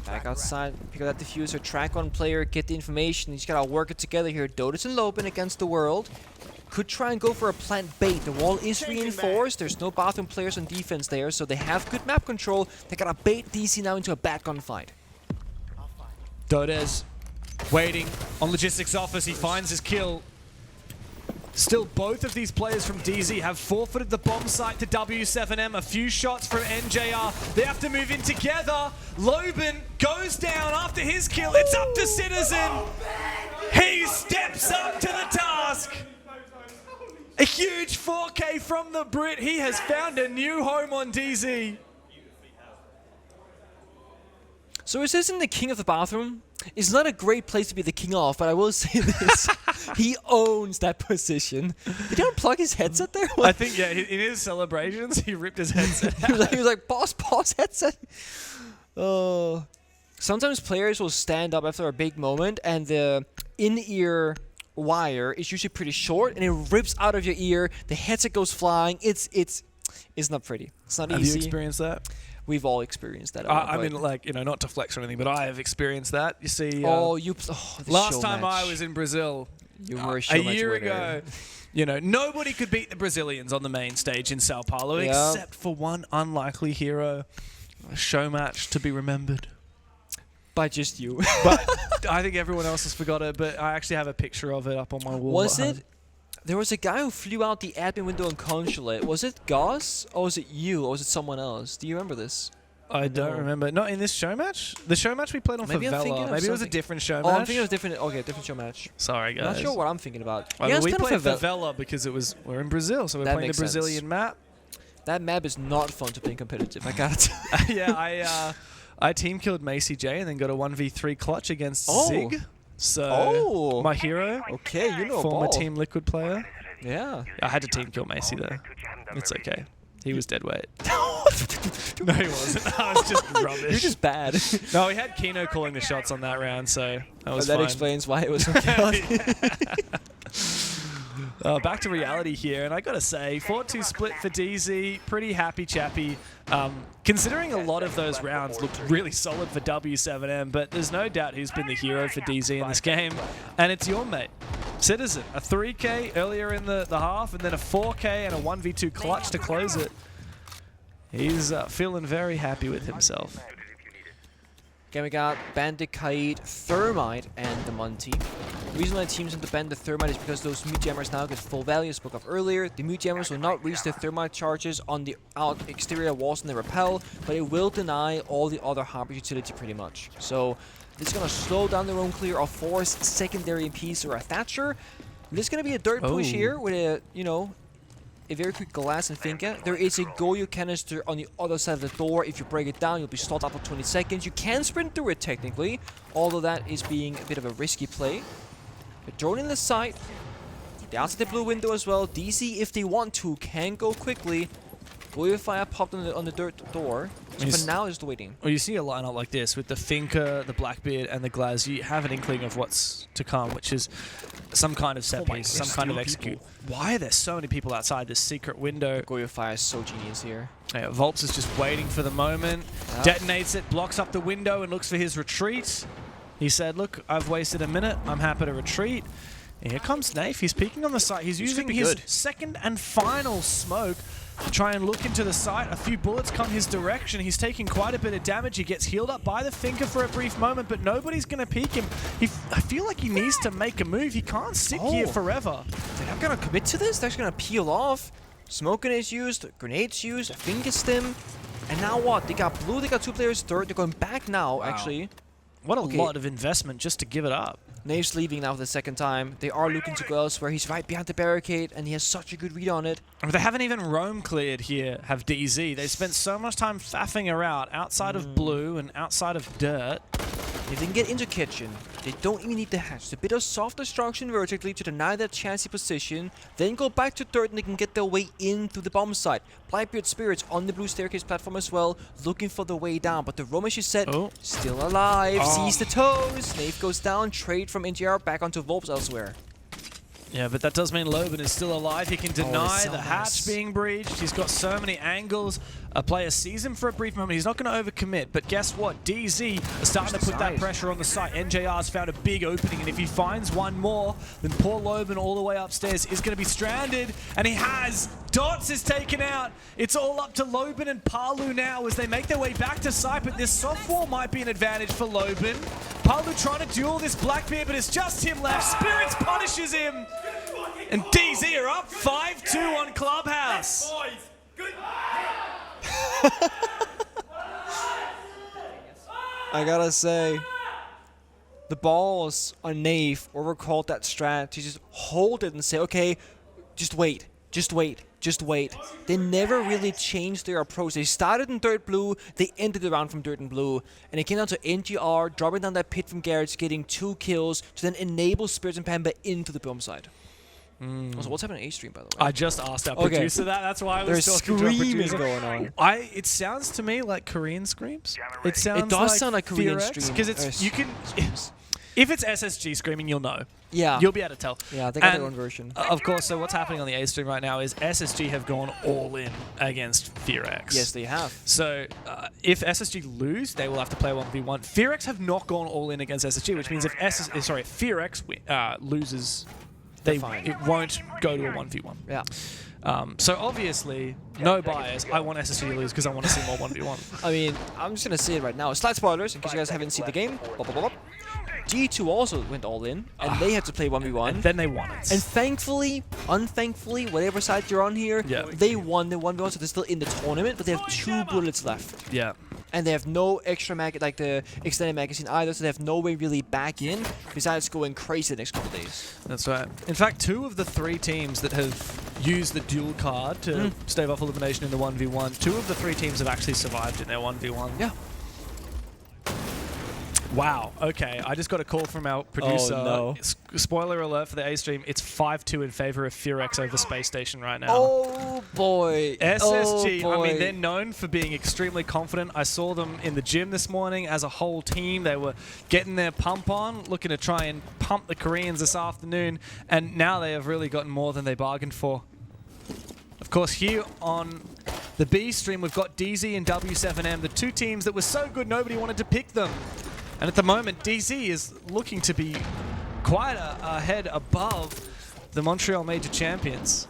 Back outside, pick up that diffuser, track on player, get the information. He's got to work it together here. Dodes and Loban against the world. Could try and go for a plant bait. The wall is reinforced. There's no bathroom players on defense there, so they have good map control. They got to bait DC now into a bad gunfight. Dodes waiting on Logistics Office. He finds his kill. Still, both of these players from DZ have forfeited the bomb site to w7m. A few shots from NJR. They have to move in together. Loban goes down after his kill. It's up to Citizen. He steps up to the task. A huge 4K from the Brit. He has found a new home on DZ. So is this in the king of the bathroom? It's not a great place to be the king of, but I will say this. He owns that position. Did he unplug his headset there? I think, yeah, in his celebrations, he ripped his headset out. he was like, pause headset. Oh. Sometimes players will stand up after a big moment, and the in-ear wire is usually pretty short, and it rips out of your ear. The headset goes flying. It's not pretty. It's not easy. Have you experienced that? We've all experienced that. I mean, like, you know, not to flex or anything, but I have experienced that. You see, last time I was in Brazil, you were a year ago, you know, nobody could beat the Brazilians on the main stage in Sao Paulo except for one unlikely hero. A show match to be remembered. By just you. But I think everyone else has forgot it, but I actually have a picture of it up on my wall. Was it? There was a guy who flew out the admin window in Consulate. Was it Goss? Or was it you? Or was it someone else? Do you remember this? I don't remember. Not in this show match? The show match we played on Favela. Maybe it was a different show match. Oh, I'm thinking of different. Okay, different show match. Sorry, guys. Not sure what I'm thinking about. Well, yeah, we played Favela because we're in Brazil, so we're playing the Brazilian map. That map is not fun to play competitive. I got it. Yeah, I team killed Macy J and then got a 1v3 clutch against Zig. So my hero. Okay, you know, former Team Liquid player. Yeah. I had to team kill Macy though. It's okay. He was dead weight. No, he wasn't. I was just rubbish. You're just bad. No, we had Kino calling the shots on that round, so that was fine. That explains why it was okay. Back to reality here, and I gotta say, 4-2 split for DZ, pretty happy chappy. Considering a lot of those rounds looked really solid for w7m, but there's no doubt who's been the hero for DZ in this game, and it's your mate, Citizen. A 3K earlier in the half, and then a 4K and a 1v2 clutch to close it. He's feeling very happy with himself. Okay, we got Bandit, Kaid, Thermite, and the Monty. The reason why teams into ban the Thermite is because those mute jammers now get full value, as spoke of earlier. The mute jammers will not reach the Thermite charges on the exterior walls and the repel, but it will deny all the other harbor utility pretty much. So this is going to slow down the roam clear of force, secondary piece, or a Thatcher. This is going to be a dirt push here with a, you know, a very quick glass and Finka. There is a Goyo canister on the other side of the door. If you break it down, you'll be stalled up for 20 seconds. You can sprint through it technically, although that is being a bit of a risky play. But drone in the side, the outside the blue window as well. DC, if they want to, can go quickly. Goyo fire popped on the dirt door. So for now, just waiting. Well, you see a lineup like this with the Finka, the Blackbeard, and the Glaz. You have an inkling of what's to come, which is some kind of set piece, some kind of execute. Why are there so many people outside this secret window? Goyo fire is so genius here. Yeah, Volps is just waiting for the moment. Detonates it, blocks up the window, and looks for his retreat. He said, look, I've wasted a minute. I'm happy to retreat. And here comes Nafe. He's peeking on the site. He's using his second and final smoke to try and look into the site. A few bullets come his direction. He's taking quite a bit of damage. He gets healed up by the Finka for a brief moment, but nobody's going to peek him. I feel like he needs to make a move. He can't sit here forever. They're not going to commit to this. They're just going to peel off. Smoking is used. Grenades used. Finka stim. And now what? They got blue. They got two players third. They're going back now, actually. What a lot of investment just to give it up. Nave's leaving now for the second time. They are looking to go elsewhere. He's right behind the barricade, and he has such a good read on it. They haven't even roam cleared here, have DZ. They spent so much time faffing around outside of blue and outside of dirt. If they can get into kitchen, they don't even need the hatch. It's a bit of soft destruction vertically to deny that chancy position. Then go back to dirt and they can get their way in through the bomb site. Blackbeard Spirits on the blue staircase platform as well, looking for the way down. But the Romish is set, still alive, sees the toes. Nave goes down, trade from NGR back onto Volps elsewhere. Yeah, but that does mean Loban is still alive. He can deny the hatch being breached. He's got so many angles. A player sees him for a brief moment. He's not going to overcommit. But guess what? DZ are starting to put that pressure on the site. NJR's found a big opening. And if he finds one more, then poor Loban all the way upstairs is going to be stranded. And he has. Dots is taken out. It's all up to Loban and Palu now as they make their way back to site. But this soft wall might be an advantage for Loban. Palu trying to duel this Blackbeard, but it's just him left. Spirits punishes him. And DZ are up 5-2 on Clubhouse. I gotta say, the balls on Nave overcalled that strat to just hold it and say, okay, just wait, just wait, just wait. They never really changed their approach. They started in dirt blue, they ended the round from dirt and blue, and it came down to NGR dropping down that pit from Garrett's, getting 2 kills to then enable Spirits and Pamba into the boom side. Also, what's happening on A stream, by the way? I just asked our producer that. That's why I was There's talking to our screaming producer. going on. It sounds to me like Korean screams. It sounds. It does sound like Korean screams. Because it's you can. If it's SSG screaming, you'll know. Yeah. You'll be able to tell. Yeah, they got their own version. Of course, so what's happening on the A stream right now is SSG have gone all in against FearX. Yes, they have. So if SSG lose, they will have to play 1v1. FearX have not gone all in against SSG, which means if FearX loses, it won't go to a 1v1. Yeah. So obviously, no bias. I want SSG to lose because I want to see more 1v1. I mean, I'm just going to say it right now. Slight spoilers, in case you guys haven't seen the game. G2 also went all in, and they had to play 1v1. And then they won it. And thankfully, unthankfully, whatever side you're on here, they won the 1v1, so they're still in the tournament, but they have 2 bullets left. Yeah. And they have no extra like the extended magazine either, so they have no way really back in besides going crazy the next couple days. That's right. In fact, 2 of the 3 teams that have used the dual card to stave off elimination in the 1v1, 2 of the 3 teams have actually survived in their 1v1. Yeah. Wow, okay. I just got a call from our producer. Oh, no. Spoiler alert for the A stream, it's 5-2 in favor of FearX over Space Station right now. Oh, boy. SSG, oh, boy. I mean, they're known for being extremely confident. I saw them in the gym this morning as a whole team. They were getting their pump on, looking to try and pump the Koreans this afternoon, and now they have really gotten more than they bargained for. Of course, here on the B stream, we've got DZ and w7m, the 2 teams that were so good nobody wanted to pick them. And at the moment, DZ is looking to be quite a head above the Montreal Major Champions.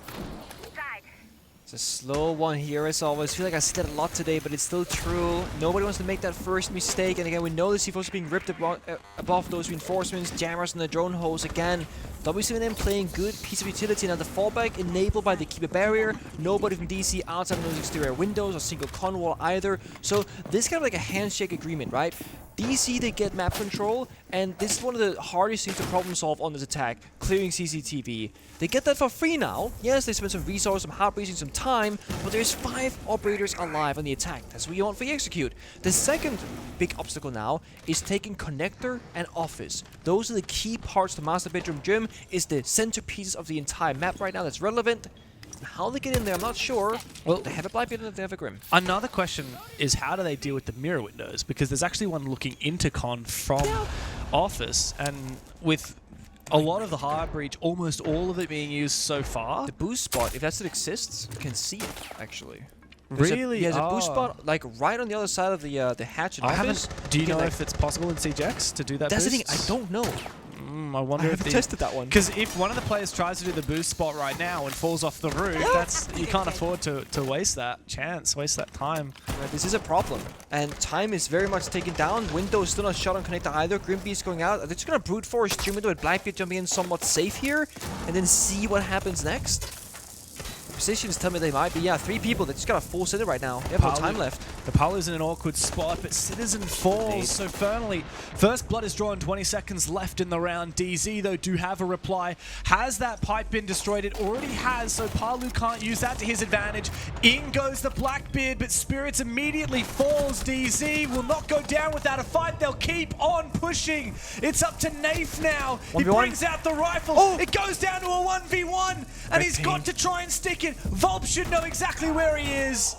It's a slow one here as always. I feel like I said that a lot today, but it's still true. Nobody wants to make that first mistake. And again, we know the C4s are being ripped above those reinforcements. Jammers and the drone holes again. w7m playing good piece of utility. Now the fallback enabled by the keeper barrier. Nobody from DC outside of those exterior windows or single con wall either. So this is kind of like a handshake agreement, right? DC, they get map control, and this is one of the hardest things to problem solve on this attack, clearing CCTV. They get that for free now. Yes, they spend some resources, some heart racing, some time, but there's 5 operators alive on the attack. That's what you want for the execute. The second big obstacle now is taking connector and office. Those are the key parts of the master bedroom gym, is the centerpieces of the entire map right now that's relevant. How they get in there, I'm not sure. Well, they have a Blight Beard and they have a Grim. Another question is how do they deal with the mirror windows? Because there's actually one looking into con from Office, and with a lot of the hard breach, almost all of it being used so far. The boost spot, if that still exists, you can see it, actually. Really? There's a boost spot, like, right on the other side of the hatch in Office. Do you know if it's possible in CJX to do that That's boost? the thing, I don't know. I wonder I if haven't tested that one. Because if one of the players tries to do the boost spot right now and falls off the roof, you can't afford to waste that chance, waste that time. Right, this is a problem, and time is very much taken down. Window is still not shot on connector either. Grimbeast going out. They're just gonna brute force Stream Window with Blackbeard jumping in somewhat safe here, and then see what happens next. Positions tell me they might be. Yeah, 3 people. They just got a full center right now. They have no time left. The Palu's in an awkward spot, but Citizen falls so firmly. First blood is drawn, 20 seconds left in the round. DZ, though, do have a reply. Has that pipe been destroyed? It already has, so Palu can't use that to his advantage. In goes the Blackbeard, but Spirits immediately falls. DZ will not go down without a fight. They'll keep on pushing. It's up to Nafe now. He brings out the rifle. Oh. It goes down to a 1v1, and he's got to try and stick it. Volp should know exactly where he is.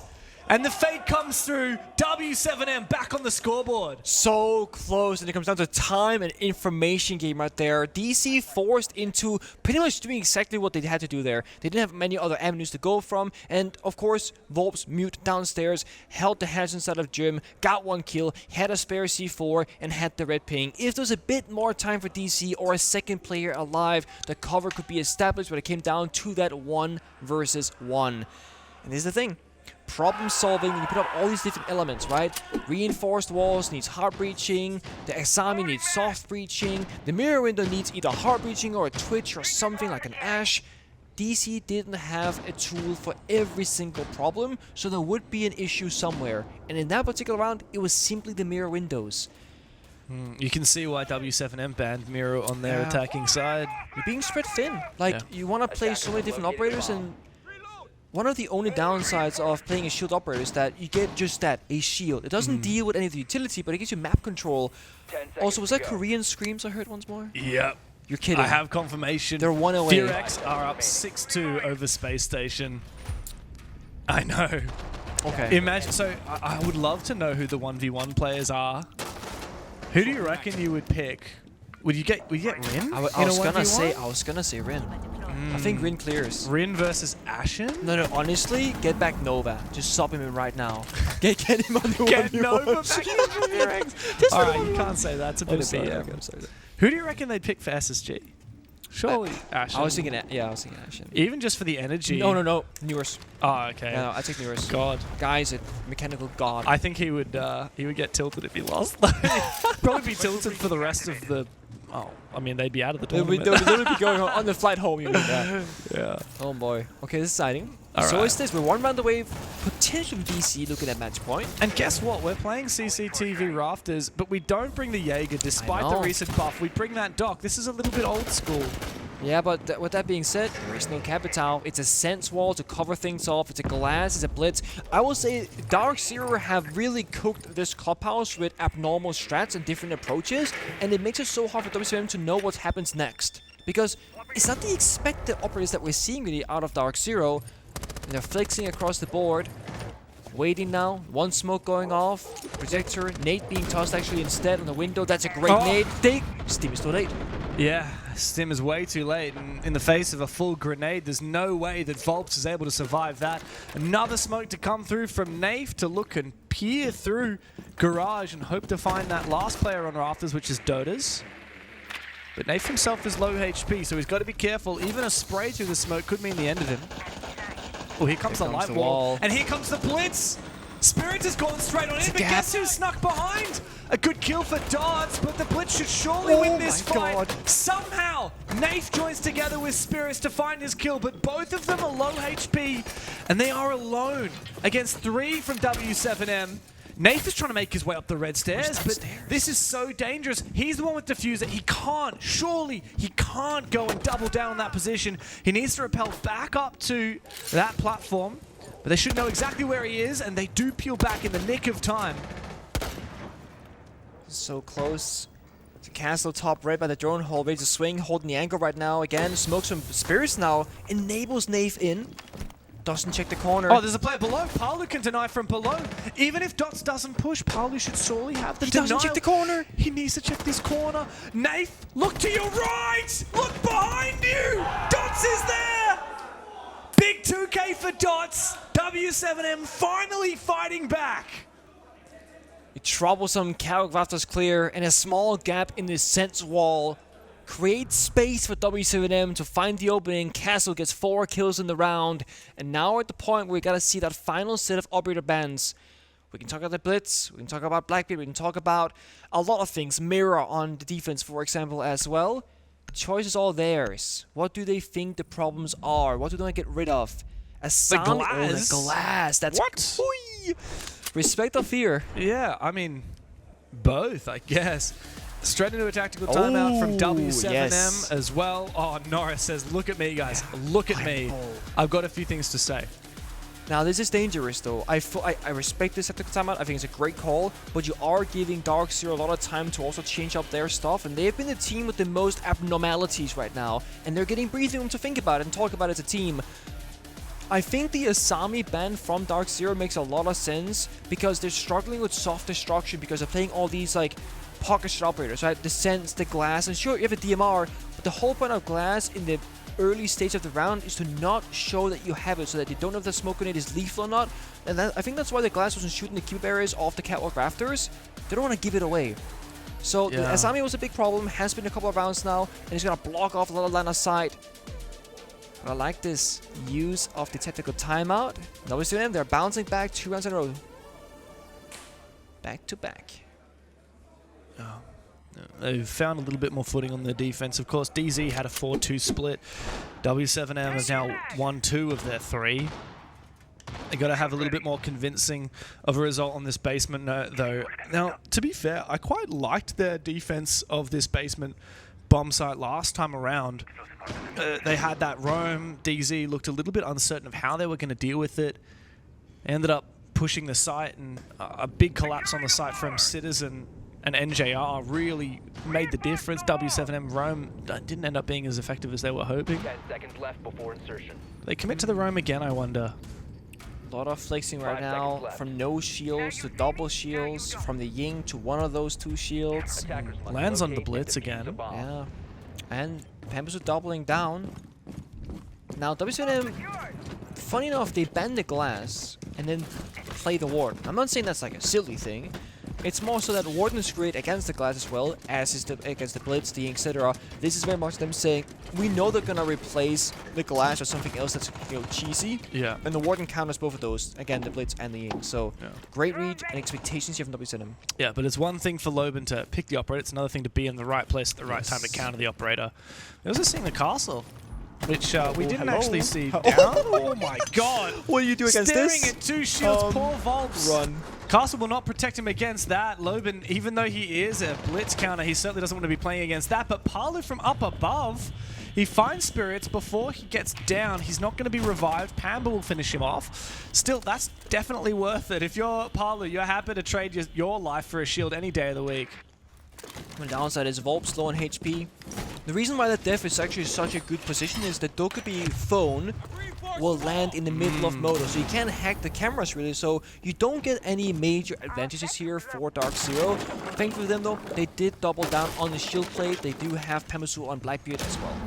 And the fade comes through. w7m back on the scoreboard. So close, and it comes down to time and information game right there. DC forced into pretty much doing exactly what they had to do there. They didn't have many other avenues to go from, and of course, Volp's mute downstairs, held the hatch inside of gym, got 1 kill, had a spare C4, and had the red ping. If there was a bit more time for DC or a second player alive, the cover could be established, but it came down to that 1 versus 1. And this is the thing. Problem solving, you put up all these different elements, right? Reinforced walls needs hard breaching, the Exami needs soft breaching, the mirror window needs either hard breaching or a twitch or something like an Ash. DC didn't have a tool for every single problem, so there would be an issue somewhere. And in that particular round, it was simply the mirror windows. You can see why w7m banned Miro on their attacking side. You're being spread thin. Like, you want to play so many different operators, and one of the only downsides of playing a shield operator is that you get just that, a shield. It doesn't deal with any of the utility, but it gives you map control. Also, was that Korean screams I heard once more? Yep. You're kidding. I have confirmation. They're 1 away. Fearx are up 6-2 over Space Station. I know. Okay. Imagine, so I would love to know who the 1v1 players are. Who do you reckon you would pick? Would you get Rin? I was gonna say Rin. I think Rin clears. Rin versus Ashen? No, honestly, get back Nova. Just sub him in right now. Get him on the Get 1v1. Nova back in. Alright, you can't say that. It's a bit of BM. I'm sorry. Who do you reckon they'd pick for SSG? Surely Ashen. I was thinking, Ashen. Even just for the energy. No. Newers. Oh, okay. No, I take Newers. God. Guy's a mechanical god. I think he would get tilted if he lost. Probably be tilted for the rest of the. Oh, I mean, they'd be out of the tournament. They'll literally be going on the flight home. You mean that? Yeah. Oh boy. Okay, this is exciting. All so right. is this. We're 1 round away, potentially DC looking at match point. And guess what? We're playing CCTV Rafters, but we don't bring the Jaeger despite the recent buff. We bring that Doc. This is a little bit old school. Yeah, but with that being said, there is no Capital. It's a sense wall to cover things off. It's a glass, it's a blitz. I will say DarkZero have really cooked this clubhouse with abnormal strats and different approaches, and it makes it so hard for w7m to know what happens next. Because it's not the expected operators that we're seeing really out of DarkZero. They're flexing across the board. Waiting now, one smoke going off, projector, nade being tossed actually instead on the window. That's a great nade. Steam is too late. Yeah, Stim is way too late, and in the face of a full grenade, there's no way that Volps is able to survive that. Another smoke to come through from Nafe to look and peer through Garage and hope to find that last player on Rafters, which is Dotas. But Nafe himself is low HP, so he's got to be careful. Even a spray through the smoke could mean the end of him. Oh, here comes the live wall. And here comes the blitz. Spirit has gone straight on in, but guess who snuck behind? A good kill for Darts, but the blitz should surely win this fight. Somehow, Nafe joins together with Spirits to find his kill, but both of them are low HP, and they are alone against 3 from w7m. Nafe is trying to make his way up the red stairs, but this is so dangerous. He's the one with Diffuser. He can't, surely, he can't go and double down on that position. He needs to rappel back up to that platform, but they should know exactly where he is, and they do peel back in the nick of time. So close to castle top red by the drone hole. Ready to swing, holding the angle right now. Again, smokes from Spirits now, enables Nafe in. Doesn't check the corner. Oh, there's a player below. Paolu can deny from below. Even if Dots doesn't push, Paolu should surely have the denial. He doesn't check the corner. He needs to check this corner. Nafe, look to your right! Look behind you! Dots is there! Big 2K for Dots. w7m finally fighting back. A troublesome Calgrafter's clear and a small gap in the sense wall. Create space for w7m to find the opening. Castle gets 4 kills in the round. And now we're at the point where we gotta see that final set of operator bans. We can talk about the Blitz, we can talk about Blackbeard, we can talk about a lot of things. Mirror on the defense, for example, as well. The choice is all theirs. What do they think the problems are? What do they want to get rid of? The glass? The glass. That's what? Oy! Respect or fear? Yeah, I mean, both, I guess. Straight into a tactical timeout from w7m as well. Oh, Norris says, look at me, guys. Look at me. I've got a few things to say. Now, this is dangerous, though. I respect this tactical timeout. I think it's a great call, but you are giving DarkZero a lot of time to also change up their stuff, and they've been the team with the most abnormalities right now, and they're getting breathing room to think about it and talk about it as a team. I think the Asami ban from DarkZero makes a lot of sense because they're struggling with soft destruction because they're playing all these, like, pocket shot operators, right? The sense, the glass, and sure, you have a DMR, but the whole point of glass in the early stage of the round is to not show that you have it, so that you don't know if the smoke grenade is lethal or not. And I think that's why the glass wasn't shooting the cube barriers off the catwalk rafters. They don't want to give it away. So the Asami was a big problem, has been a couple of rounds now, and he's going to block off a lot of line of sight. But I like this use of the tactical timeout. w7m, they're bouncing back 2 rounds in a row. Back to back. They've found a little bit more footing on their defense. Of course, DZ had a 4-2 split. w7m has now won 2 of their 3. They got to have a little bit more convincing of a result on this basement though. Now, to be fair, I quite liked their defense of this basement bomb site last time around. They had that roam. DZ looked a little bit uncertain of how they were going to deal with it. Ended up pushing the site, and a big collapse on the site from Citizen and NJR really made the difference. W7m Roam didn't end up being as effective as they were hoping. 10 seconds left before insertion. They commit to the roam again, I wonder. A lot of flexing right now, from no shields to double shields, from the Ying to one of those two shields. Lands on the blitz again. Yeah, and Pampersu doubling down. Now W7m, funny enough, they bend the glass and then play the Warden. I'm not saying that's like a silly thing. It's more so that Warden is great against the glass as well, as is against the Blitz, the etc. This is very much them saying, we know they're gonna replace the glass with something else that's, you know, cheesy. Yeah. And the Warden counters both of those, again, the Blitz and the Ying. So, Yeah. great read and expectations here from W7m. Yeah, but it's one thing for Loban to pick the operator, it's another thing to be in the right place at the right time to counter the operator. We're also seeing the castle, which we didn't actually see down. Oh my god! What do you do against this? Staring at two shields, poor Volps. Run. Castle will not protect him against that. Loban, even though he is a blitz counter, he certainly doesn't want to be playing against that. But Palu from up above, he finds Spirits before he gets down. He's not going to be revived. Pamba will finish him off. Still, that's definitely worth it. If you're Palu, you're happy to trade your life for a shield any day of the week. The downside is Volp's low on HP. The reason why that death is actually such a good position is that Dokkaebi phone will land in the middle of Moto, so you can't hack the cameras really, so you don't get any major advantages here for DarkZero. Thankfully for them though, they did double down on the shield plate. They do have Pampersu on Blackbeard as well.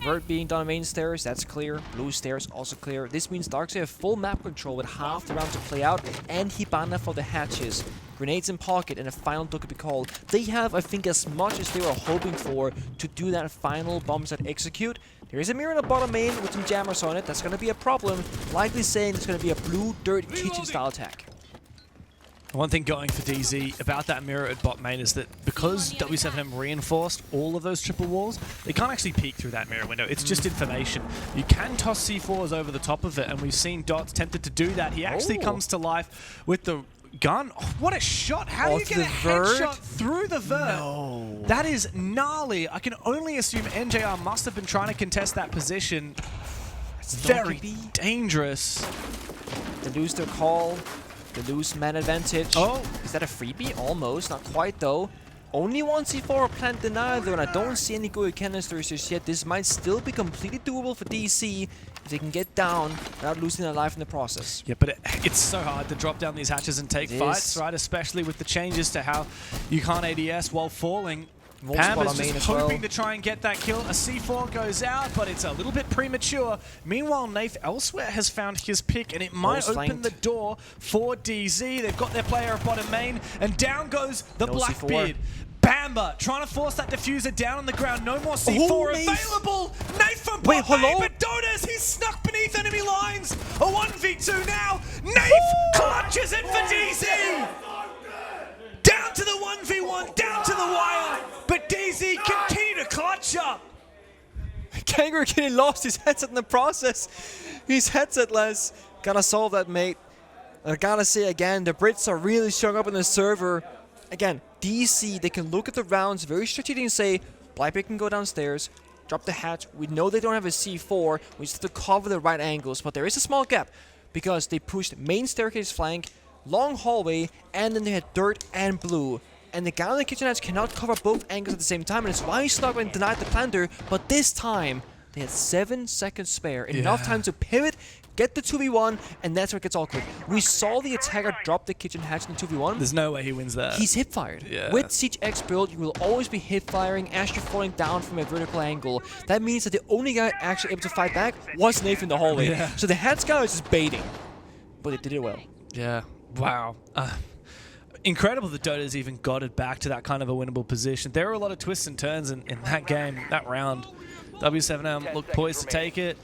Vert being done on main stairs, that's clear. Blue stairs, also clear. This means DarkZero have full map control with half the round to play out, and Hibana for the hatches. Grenades in pocket, and a final Dokkaebi call. They have, I think, as much as they were hoping for to do that final bomb set execute. There is a mirror in the bottom main with some jammers on it. That's going to be a problem. Likely saying it's going to be a blue dirt kitchen style attack. One thing going for DZ about that mirror at bot main is that because W7M reinforced all of those triple walls, they can't actually peek through that mirror window. It's just information. You can toss C4s over the top of it, and we've seen Dots tempted to do that. He actually comes to life with the gun. Oh, what a shot! How do you get a headshot through the vert? No. That is gnarly. I can only assume NJR must have been trying to contest that position. It's very dangerous. They lose their call. They lose man advantage. Oh. Is that a freebie? Almost. Not quite though. Only one C4 plant denied though, and I don't see any good canisters just yet. This might still be completely doable for DC if they can get down without losing their life in the process. Yeah, but it's so hard to drop down these hatches and take fights, right? Especially with the changes to how you can't ADS while falling. Pamba's just hoping to try and get that kill. A C4 goes out, but it's a little bit premature. Meanwhile, Nath elsewhere has found his pick, and it might open the door for DZ. They've got their player at bottom main, and down goes the Blackbeard. Bamba trying to force that diffuser down on the ground. No more C4 available. Nath from bot main, but Dodas, he's snuck beneath enemy lines. A 1v2 now. Nath clutches it for DZ. Down to the 1v1, down to the wire, but DZ continue to clutch up. Kangaroo Kitty lost his headset in the process. He's headsetless. Gotta solve that, mate. I gotta say again, the Brits are really showing up on the server. Again, DC, they can look at the rounds very strategically and say, Blackbeard can go downstairs, drop the hatch. We know they don't have a C4, we just have to cover the right angles, but there is a small gap because they pushed main staircase flank, long hallway, and then they had dirt and blue. And the guy on the kitchen hatch cannot cover both angles at the same time, and it's why Snugman denied the planter, but this time, they had 7 seconds spare. Enough time to pivot, get the 2v1, and that's where it gets awkward. We saw the attacker drop the kitchen hatch in the 2v1. There's no way he wins that. He's hip-fired. Yeah. With Siege X build, you will always be hip-firing as you're falling down from a vertical angle. That means that the only guy actually able to fight back was Nath in the hallway. Yeah. So the hatch guy was just baiting. But they did it well. Yeah. Wow. Incredible that Dota's even got it back to that kind of a winnable position. There were a lot of twists and turns in that game, that round. W7M looked poised to take it.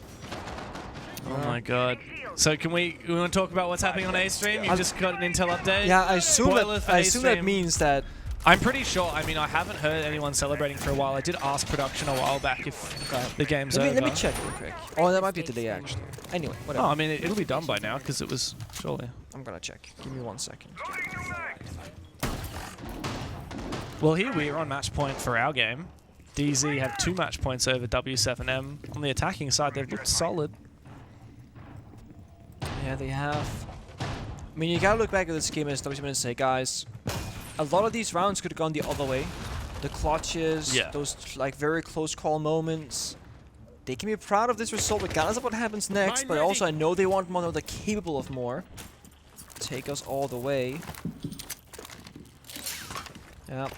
Oh my god. So can we want to talk about what's happening on A-Stream? You just got an intel update? Yeah, I assume that A-Stream. means that I'm pretty sure. I mean, I haven't heard anyone celebrating for a while. I did ask production a while back if the game's over. Let me check real quick. Oh, that might be a delay actually. Anyway, whatever. No, I mean, it'll be done by now because it was surely. I'm gonna check. Give me 1 second. Well, here we are on match point for our game. DZ have 2 match points over w7m. On the attacking side, they've looked solid. Yeah, they have. I mean, you gotta look back at this game as w7m and say, guys, a lot of these rounds could have gone the other way. The clutches, those like very close call moments. They can be proud of this result regardless of what happens next, but also I know they want more, they're capable of more. Take us all the way. Yeah.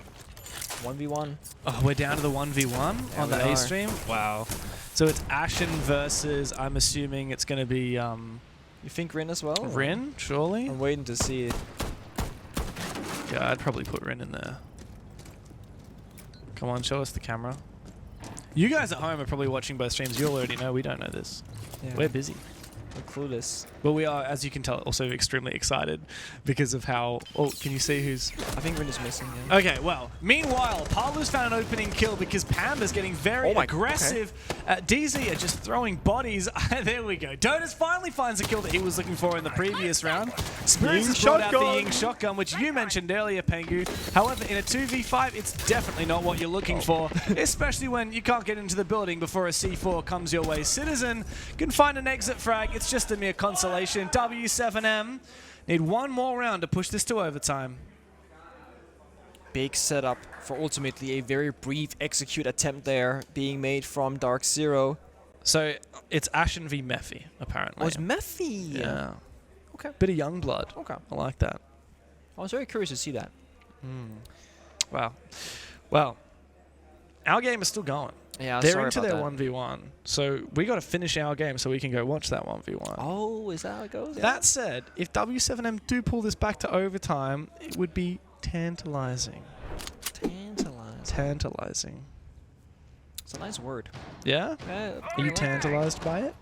1v1. Oh, we're down to the 1v1 on the A stream? Wow. So it's Ashen versus, I'm assuming it's going to be... You think Rin as well? Rin, surely? I'm waiting to see it. Yeah, I'd probably put Rin in there. Come on, show us the camera. You guys at home are probably watching both streams. You already know. We don't know this. Yeah. We're busy. We're clueless. But we are, as you can tell, also extremely excited because of how... Oh, can you see who's... I think Rin is missing, yeah. Okay, well, meanwhile, Palu's found an opening kill because Panda's getting very aggressive. DZ are just throwing bodies. There we go. Dotas finally finds a kill that he was looking for in the previous round. Spirits has brought out the Ying shotgun, which you mentioned earlier, Pengu. However, in a 2v5, it's definitely not what you're looking for, especially when you can't get into the building before a C4 comes your way. Citizen can find an exit frag. It's just a mere consolation. w7m need 1 more round to push this to overtime. Big setup for ultimately a very brief execute attempt there being made from DarkZero. So it's Ashen v Mephi, apparently. Oh, it's Mephi! Yeah. Okay. Bit of young blood. Okay. I like that. I was very curious to see that. Wow. Well, our game is still going. Yeah, they're into their 1v1, so we got to finish our game so we can go watch that 1v1. Oh, is that how it goes? Yeah. That said, if w7m do pull this back to overtime, it would be tantalizing. Tantalizing. It's a nice word. Yeah? Are you tantalized by it?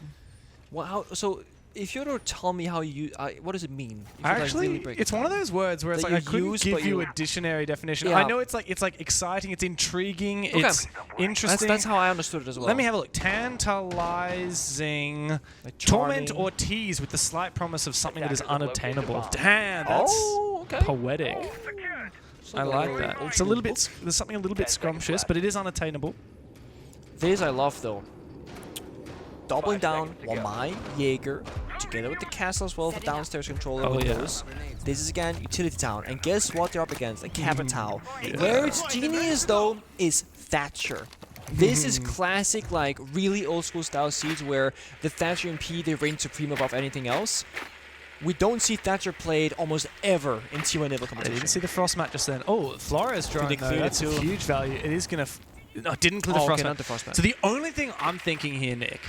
Well, so if you were to tell me how you, what does it mean? Actually, it's one of those words where it's like I couldn't give you a dictionary definition. I know it's like exciting, it's intriguing, it's interesting. That's how I understood it as well. Let me have a look. Tantalizing, like torment or tease with the slight promise of something that is unobtainable. Damn, that's poetic. I like that. It's a little bit. There's something a little bit scrumptious, but it is unattainable. This I love though. Doubling down while my Jaeger, together with the castle as well for downstairs control over those. This is again utility town, and guess what they're up against? A capital. Where it's genius though is Thatcher. This is classic, like really old school style siege where the Thatcher MP they reign supreme above anything else. We don't see Thatcher played almost ever in T1 level competition. I didn't see the frost mat just then. Oh, Flores drawing though. That's a huge value. It is gonna. No, didn't clear the frost mat. So the only thing I'm thinking here, Nick,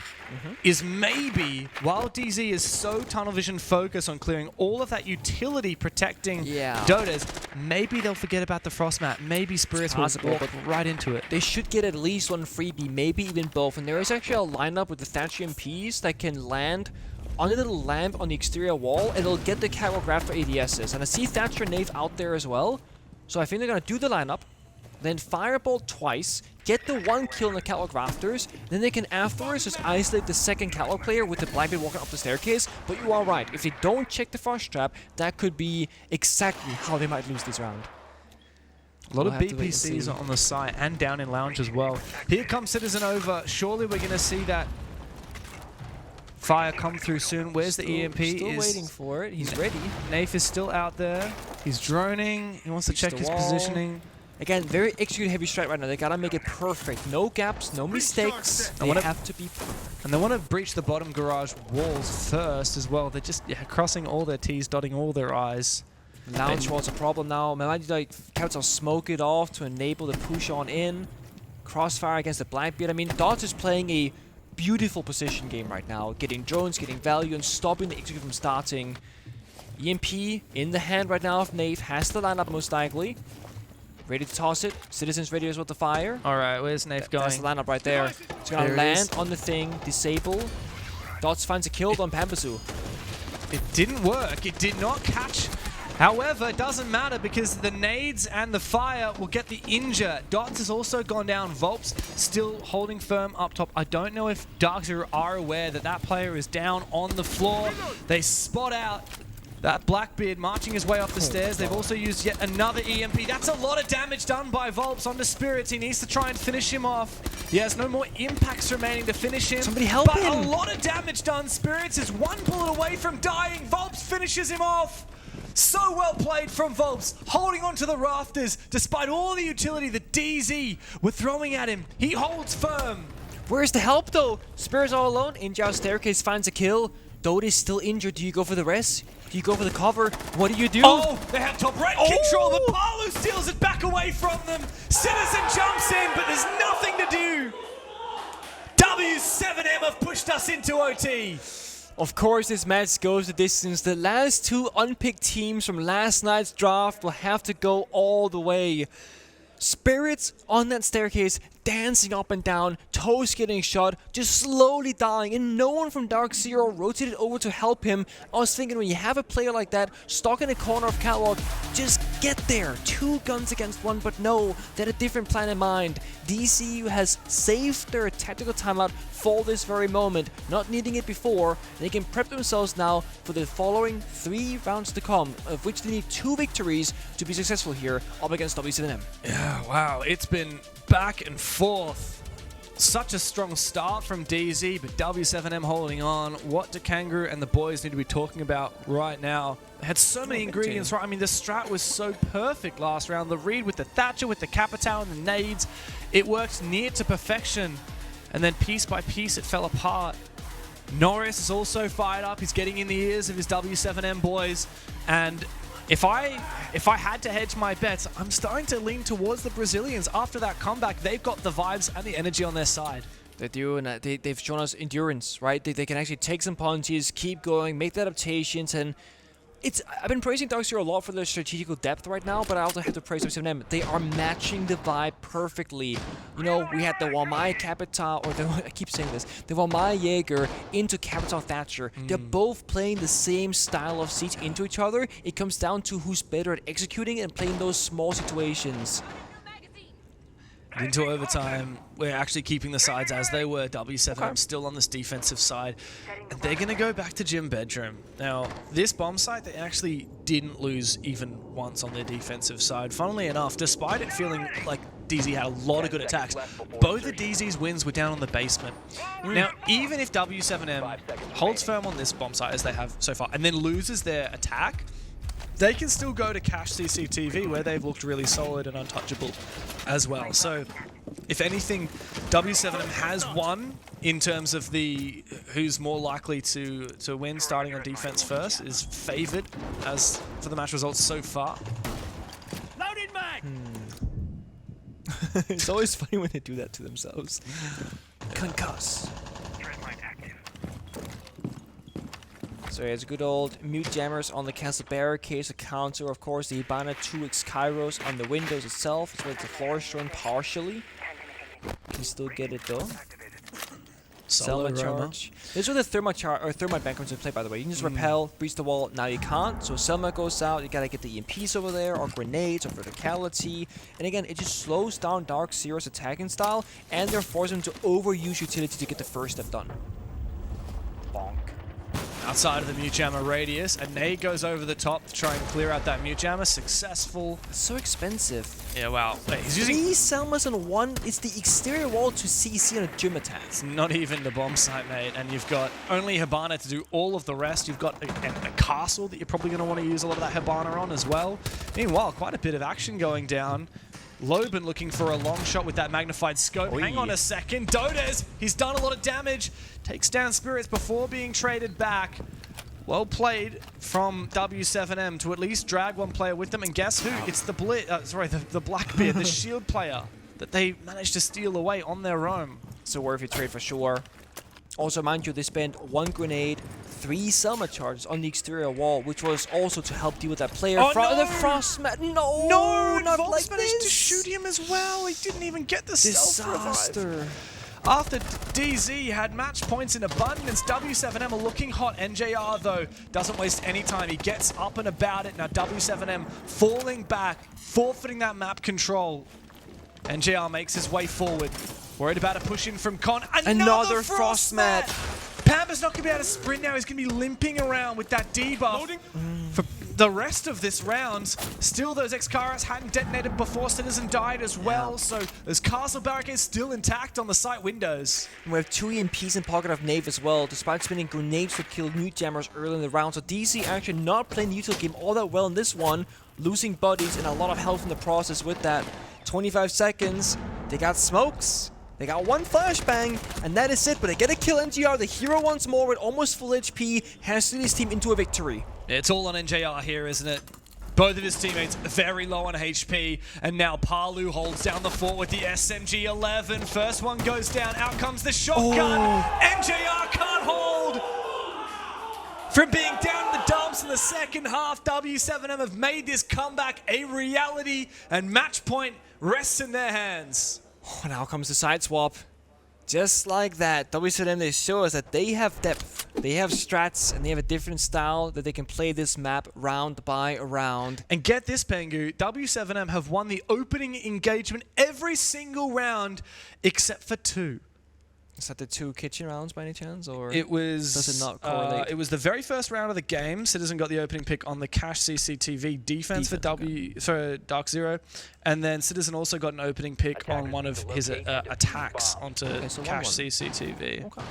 is maybe while DZ is so tunnel vision focused on clearing all of that utility protecting Dotas, maybe they'll forget about the frost mat. Maybe Spirits will walk right into it. They should get at least one freebie, maybe even both. And there is actually a lineup with the Thatcher MPs that can land on a little lamp on the exterior wall, and it'll get the Carograph for ADSs. And I see Thatcher and Nave out there as well. So I think they're going to do the lineup, then Fireball twice, get the 1 kill on the Catwalk Rafters, then they can afterwards just isolate the second Catwalk player with the Blackbeard walking up the staircase. But you are right, if they don't check the Frost Trap, that could be exactly how they might lose this round. A lot of BPCs on the side and down in lounge as well. Here comes Citizen over. Surely we're going to see that fire come through soon. Where's the EMP? Still waiting for it. He's ready. Nafe is still out there. He's droning. He wants to check his positioning. Again, very execute heavy strike right now. They gotta make it perfect. No gaps, no mistakes. They have to be perfect. And they want to breach the bottom garage walls first as well. They're just crossing all their T's, dotting all their I's. Lounge wall's a problem now. Maybe like Counts will smoke it off to enable the push on in. Crossfire against the Blackbeard. I mean, Dots is playing a beautiful position game right now. Getting drones, getting value, and stopping the execute from starting. EMP in the hand right now of Nave. Has the lineup most likely. Ready to toss it. Citizens ready as well to fire. All right, where's Nave going? That's the lineup right there. It's going to land on the thing, disable. Dots finds a kill on Pambasu. It didn't work. It did not catch However, it doesn't matter because the nades and the fire will get the injure. Dots has also gone down. Volps still holding firm up top. I don't know if DarkZero are aware that that player is down on the floor. They spot out that Blackbeard marching his way up the stairs. They've also used yet another EMP. That's a lot of damage done by Volps onto Spirits. He needs to try and finish him off. He has no more impacts remaining to finish him. Somebody help but him! A lot of damage done. Spirits is one bullet away from dying. Volps finishes him off. So well played from Volps, holding onto the rafters despite all the utility that DZ were throwing at him. He holds firm. Where's the help though? Spirits all alone. Injao Staircase finds a kill. Dode is still injured. Do you go for the rest? Do you go for the cover? What do you do? Oh, they have top right control, but Palu steals it back away from them. Citizen jumps in, but there's nothing to do. W7m have pushed us into OT. Of course, this match goes the distance. The last two unpicked teams from last night's draft will have to go all the way. Spirits on that staircase, dancing up and down, toes getting shot, just slowly dying, and no one from DarkZero rotated over to help him. I was thinking, when you have a player like that stuck in a corner of catwalk, just get there. 2 guns against 1, but no, they had a different plan in mind. DCU has saved their tactical timeout for this very moment, not needing it before. They can prep themselves now for the following 3 rounds to come, of which they need 2 victories to be successful here up against w7m. Yeah, wow, it's been back and forth. Such a strong start from DZ, but w7m holding on. What do Kangaroo and the boys need to be talking about right now? They had so many ingredients, right? I mean, the strat was so perfect last round. The read with the Thatcher, with the Capitao and the nades, it worked near to perfection. And then piece by piece, it fell apart. Norris is also fired up. He's getting in the ears of his w7m boys. And if I had to hedge my bets, I'm starting to lean towards the Brazilians. After that comeback, they've got the vibes and the energy on their side. They do, and they've shown us endurance, right? They can actually take some punches, keep going, make the adaptations, and I've been praising DarkZero a lot for their strategical depth right now, but I also have to praise w7m. They are matching the vibe perfectly. You know, we had the Wamai Capitao, or I keep saying this, the Wamai Jaeger into Capitao Thatcher. They're both playing the same style of siege into each other. It comes down to who's better at executing and playing those small situations. Into overtime, we're actually keeping the sides as they were. W7m still on this defensive side. And they're going to go back to gym bedroom. Now, this bomb site, they actually didn't lose even once on their defensive side. Funnily enough, despite it feeling like DZ had a lot of good attacks, both of DZ's wins were down on the basement. Now, even if w7m holds firm on this bomb site as they have so far, and then loses their attack, they can still go to cash CCTV, where they've looked really solid and untouchable as well. So, if anything, w7m has won in terms of the who's more likely to win starting on defense first, is favored as for the match results so far. Loaded mag! It's always funny when they do that to themselves. Concuss. So it's good old mute jammers on the castle barricades, a counter, of course, the Hibana 2x Kairos on the windows itself, as well as the floor shown partially. Can still get it though. Selma charge. This is where the thermite bank comes into play, by the way. You can just repel, breach the wall. Now you can't. So Selma goes out. You gotta get the EMPs over there, or grenades, or verticality. And again, it just slows down DarkZero's attacking style, and they're forcing them to overuse utility to get the first step done. Bonk. Outside of the mute jammer radius, a nade goes over the top to try and clear out that mute jammer. Successful. It's so expensive. Yeah, wow. Wait, he's using 3 Selmas on 1. It's the exterior wall to CC on a gym attack. It's not even the bomb site, mate. And you've got only Hibana to do all of the rest. You've got a castle that you're probably going to want to use a lot of that Hibana on as well. Meanwhile, quite a bit of action going down. Loban looking for a long shot with that magnified scope. Oy. Hang on a second. Dodez, he's done a lot of damage. Takes down Spirits before being traded back. Well played from w7m to at least drag one player with them. And guess who? It's the the Blackbeard, the shield player that they managed to steal away on their own. So worthy trade for sure. Also, mind you, they spent 1 grenade, 3 Selma charges on the exterior wall, which was also to help deal with that player. Oh, no! The Frostmat. No, No, not Volks like managed this. to shoot him as well. He didn't even get the self-revive. Disaster. After DZ had match points in abundance, w7m are looking hot. NJR, though, doesn't waste any time. He gets up and about it. Now w7m falling back, forfeiting that map control. NJR makes his way forward. Worried about a push in from Con. Another frost mat! Pamba's not going to be able to sprint now. He's going to be limping around with that debuff for the rest of this round. Still, those Xcaras hadn't detonated before Citizen died as well, so there's castle barricades still intact on the site windows. And we have 2 EMPs in pocket of Nave as well, despite spinning grenades to kill Mute Jammers early in the round. So DC actually not playing the util game all that well in this one, losing buddies and a lot of health in the process with that. 25 seconds, they got smokes. They got 1 flashbang, and that is it. But they get a kill NGR. The hero once more with almost full HP has City's team into a victory. It's all on NJR here, isn't it? Both of his teammates very low on HP, and now Palu holds down the fort with the SMG-11. First one goes down, out comes the shotgun. NJR can't hold! From being down in the dumps in the second half, w7m have made this comeback a reality, and match point rests in their hands. Now comes the side swap. Just like that, w7m, they show us that they have depth, they have strats, and they have a different style that they can play this map round by round. And get this, Pengu, w7m have won the opening engagement every single round except for 2. Is that the 2 kitchen rounds by any chance, or it was? Does it not correlate? It was the very first round of the game. Citizen got the opening pick on the cache CCTV defense for DarkZero, and then Citizen also got an opening pick on one of his attacks onto cache CCTV. Okay.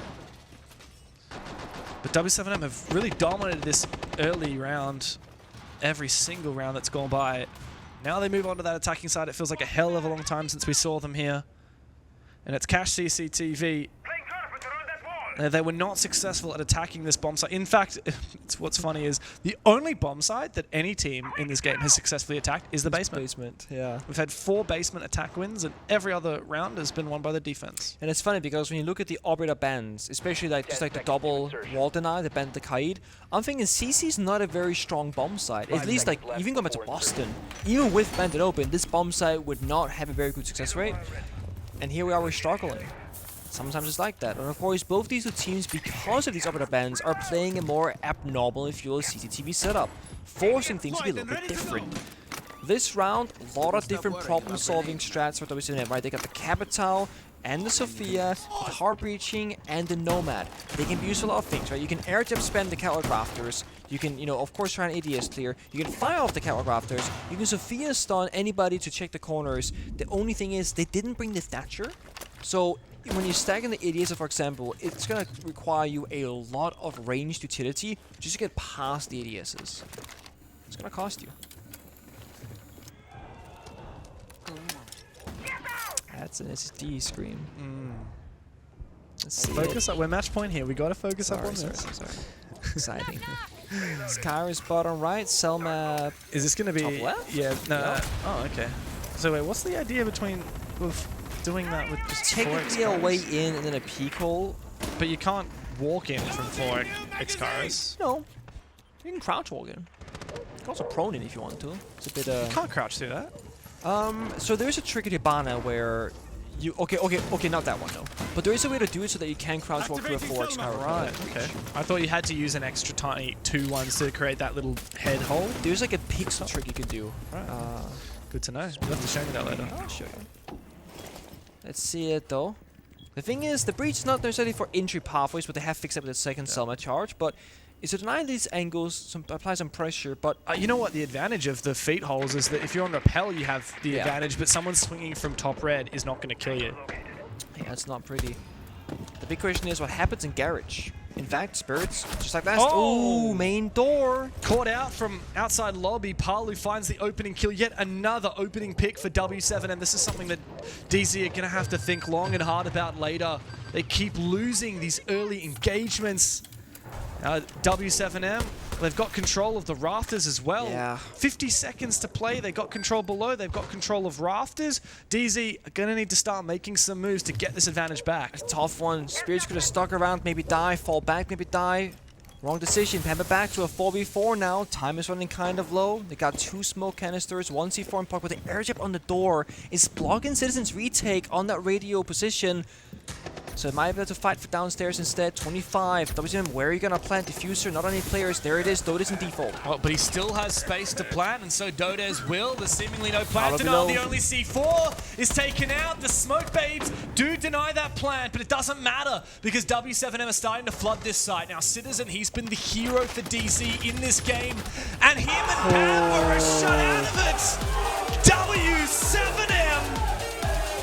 But w7m have really dominated this early round, every single round that's gone by. Now they move on to that attacking side. It feels like a hell of a long time since we saw them here. And it's cache CCTV. They were not successful at attacking this bomb site. In fact, what's funny is the only bomb site that any team in this game has successfully attacked is the basement. Yeah. We've had 4 basement attack wins, and every other round has been won by the defense. And it's funny because when you look at the Operator bans, especially like just like the double wall deny, the band the Kaid, I'm thinking CC's not a very strong bomb site. At least like even going back to Boston, even with banded open, this bomb site would not have a very good success rate. And here we are, we're struggling. Sometimes it's like that. And of course, both these 2 teams, because of these operator bans, are playing a more abnormal, if you will, CCTV setup, forcing things to be a little bit different. This round, a lot of different problem-solving strats for w7m, right? They got the Capital and the Sophia, the Heart Breaching, and the Nomad. They can be used for a lot of things, right? You can air jump spam the Catwalk Rafters. You can, of course, try an ADS clear. You can fire off the Catwalk Rafters. You can Sophia stun anybody to check the corners. The only thing is, they didn't bring the Thatcher. So, when you stack in the ADS, for example, it's going to require you a lot of ranged utility just to get past the ADSs. It's going to cost you. That's an SD screen. Let's see. Focus up. We're match point here. We got to focus up on this. Sorry. Exciting. Skyris bottom right. Selma. Is this going to be top left? Yeah. No. Yep. Oh, okay. So wait, what's the idea between doing that with just technically a way in and then a peek hole? But you can't walk in from 4 Xcaras. No. You can crouch walk in. You can also prone in if you want to. It's a bit. You can't crouch through that. So there's a trick at Hibana where you okay, not that one though. But there is a way to do it so that you can crouch walk through a 4 Xcara. Right. Okay. I thought you had to use an extra tiny 2 ones to create that little head hole. There's like a pixel trick you can do. Right. Good to know. You'll have to show me that later. I'll show you. Let's see it though. The thing is, the breach is not necessarily for entry pathways, but they have fixed it with the second Selma charge. But is to deny these angles, apply some pressure, but... you know what? The advantage of the feet holes is that if you're on rappel, you have the advantage, but someone swinging from top red is not going to kill you. Yeah, it's not pretty. The big question is what happens in Garage. In fact, Spirits, just like that. Oh! Ooh, main door. Caught out from outside lobby. Palu finds the opening kill. Yet another opening pick for w7, and this is something that DZ are going to have to think long and hard about later. They keep losing these early engagements. w7m, they've got control of the rafters as well. Yeah. 50 seconds to play. They got control below. They've got control of rafters. DZ are going to need to start making some moves to get this advantage back. A tough one. Spirits could have stuck around, maybe die, fall back, maybe die. Wrong decision. Pampa back to a 4v4 now. Time is running kind of low. They got 2 smoke canisters, 1 C4 in park with the air jab on the door. Is blocking Citizen's retake on that radio position. So it might be able to fight for downstairs instead. 25. w7m, where are you going to plant? Diffuser, not any players. There it is. Dodes in default. Well, but he still has space to plant, and so Dodes will. There's seemingly no plant Below. denial. The only C4 is taken out. The smoke babes do deny that plant, but it doesn't matter because w7m are starting to flood this site. Now, Citizen, he's been the hero for DZ in this game, and him and Power are shut out of it. w7m,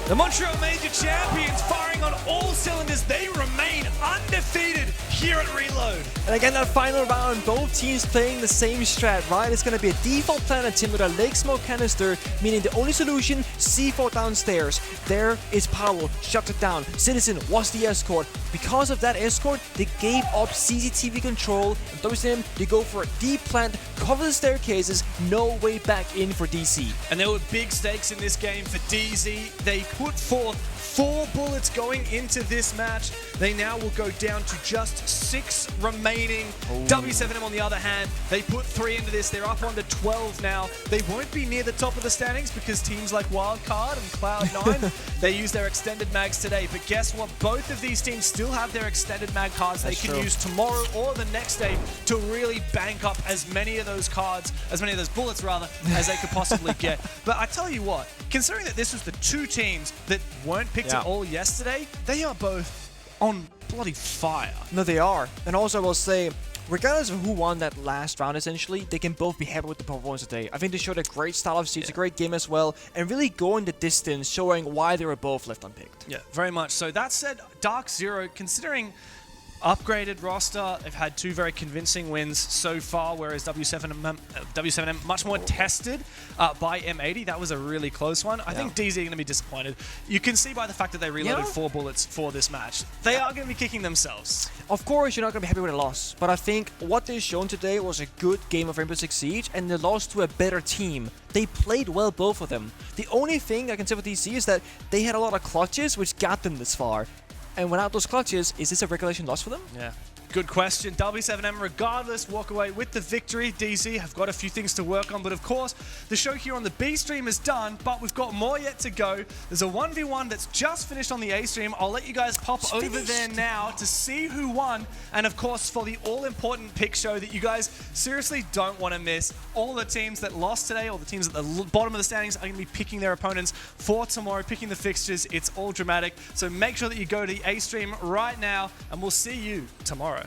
the Montreal Major champions, firing on all cylinders. They remain undefeated here at Reload. And again, that final round, both teams playing the same strat, right? It's going to be a default plan team with a Lake Smoke canister, meaning the only solution, C4 downstairs. There is Powell, shut it down. Citizen was the escort. Because of that escort, they gave up CCTV control. And w7m, they go for a deep plant, cover the staircases, no way back in for DC. And there were big stakes in this game for DZ. They put forth 4 bullets going into this match. They now will go down to just 6 remaining. w7m, on the other hand, they put 3 into this. They're up on to 12 now. They won't be near the top of the standings because teams like Wildcard and Cloud9, they use their extended mags today. But guess what? Both of these teams still have their extended mag cards they can use tomorrow or the next day to really bank up as many of those cards, as many of those bullets rather, as they could possibly get. But I tell you what, considering that this was the 2 teams that weren't picked at all yesterday, they are both on bloody fire. No, they are. And also, I will say, regardless of who won that last round, essentially, they can both be happy with the performance today. I think they showed a great style of siege, a great game as well, and really going the distance, showing why they were both left unpicked. Yeah, very much so. That said, DarkZero, considering upgraded roster, they've had 2 very convincing wins so far, whereas w7m much more tested by M80. That was a really close one. I think DZ are going to be disappointed. You can see by the fact that they reloaded 4 bullets for this match. They are going to be kicking themselves. Of course, you're not going to be happy with a loss, but I think what they've shown today was a good game of Rainbow Six Siege, and they lost to a better team. They played well, both of them. The only thing I can say with DC is that they had a lot of clutches, which got them this far. And without those clutches, is this a regulation loss for them? Yeah. Good question. w7m, regardless, walk away with the victory. DZ have got a few things to work on, but of course, the show here on the B stream is done, but we've got more yet to go. There's a 1v1 that's just finished on the A stream. I'll let you guys pop over there now to see who won, and of course, for the all-important pick show that you guys seriously don't want to miss. All the teams that lost today, or the teams at the bottom of the standings, are going to be picking their opponents for tomorrow, picking the fixtures. It's all dramatic, so make sure that you go to the A stream right now, and we'll see you tomorrow.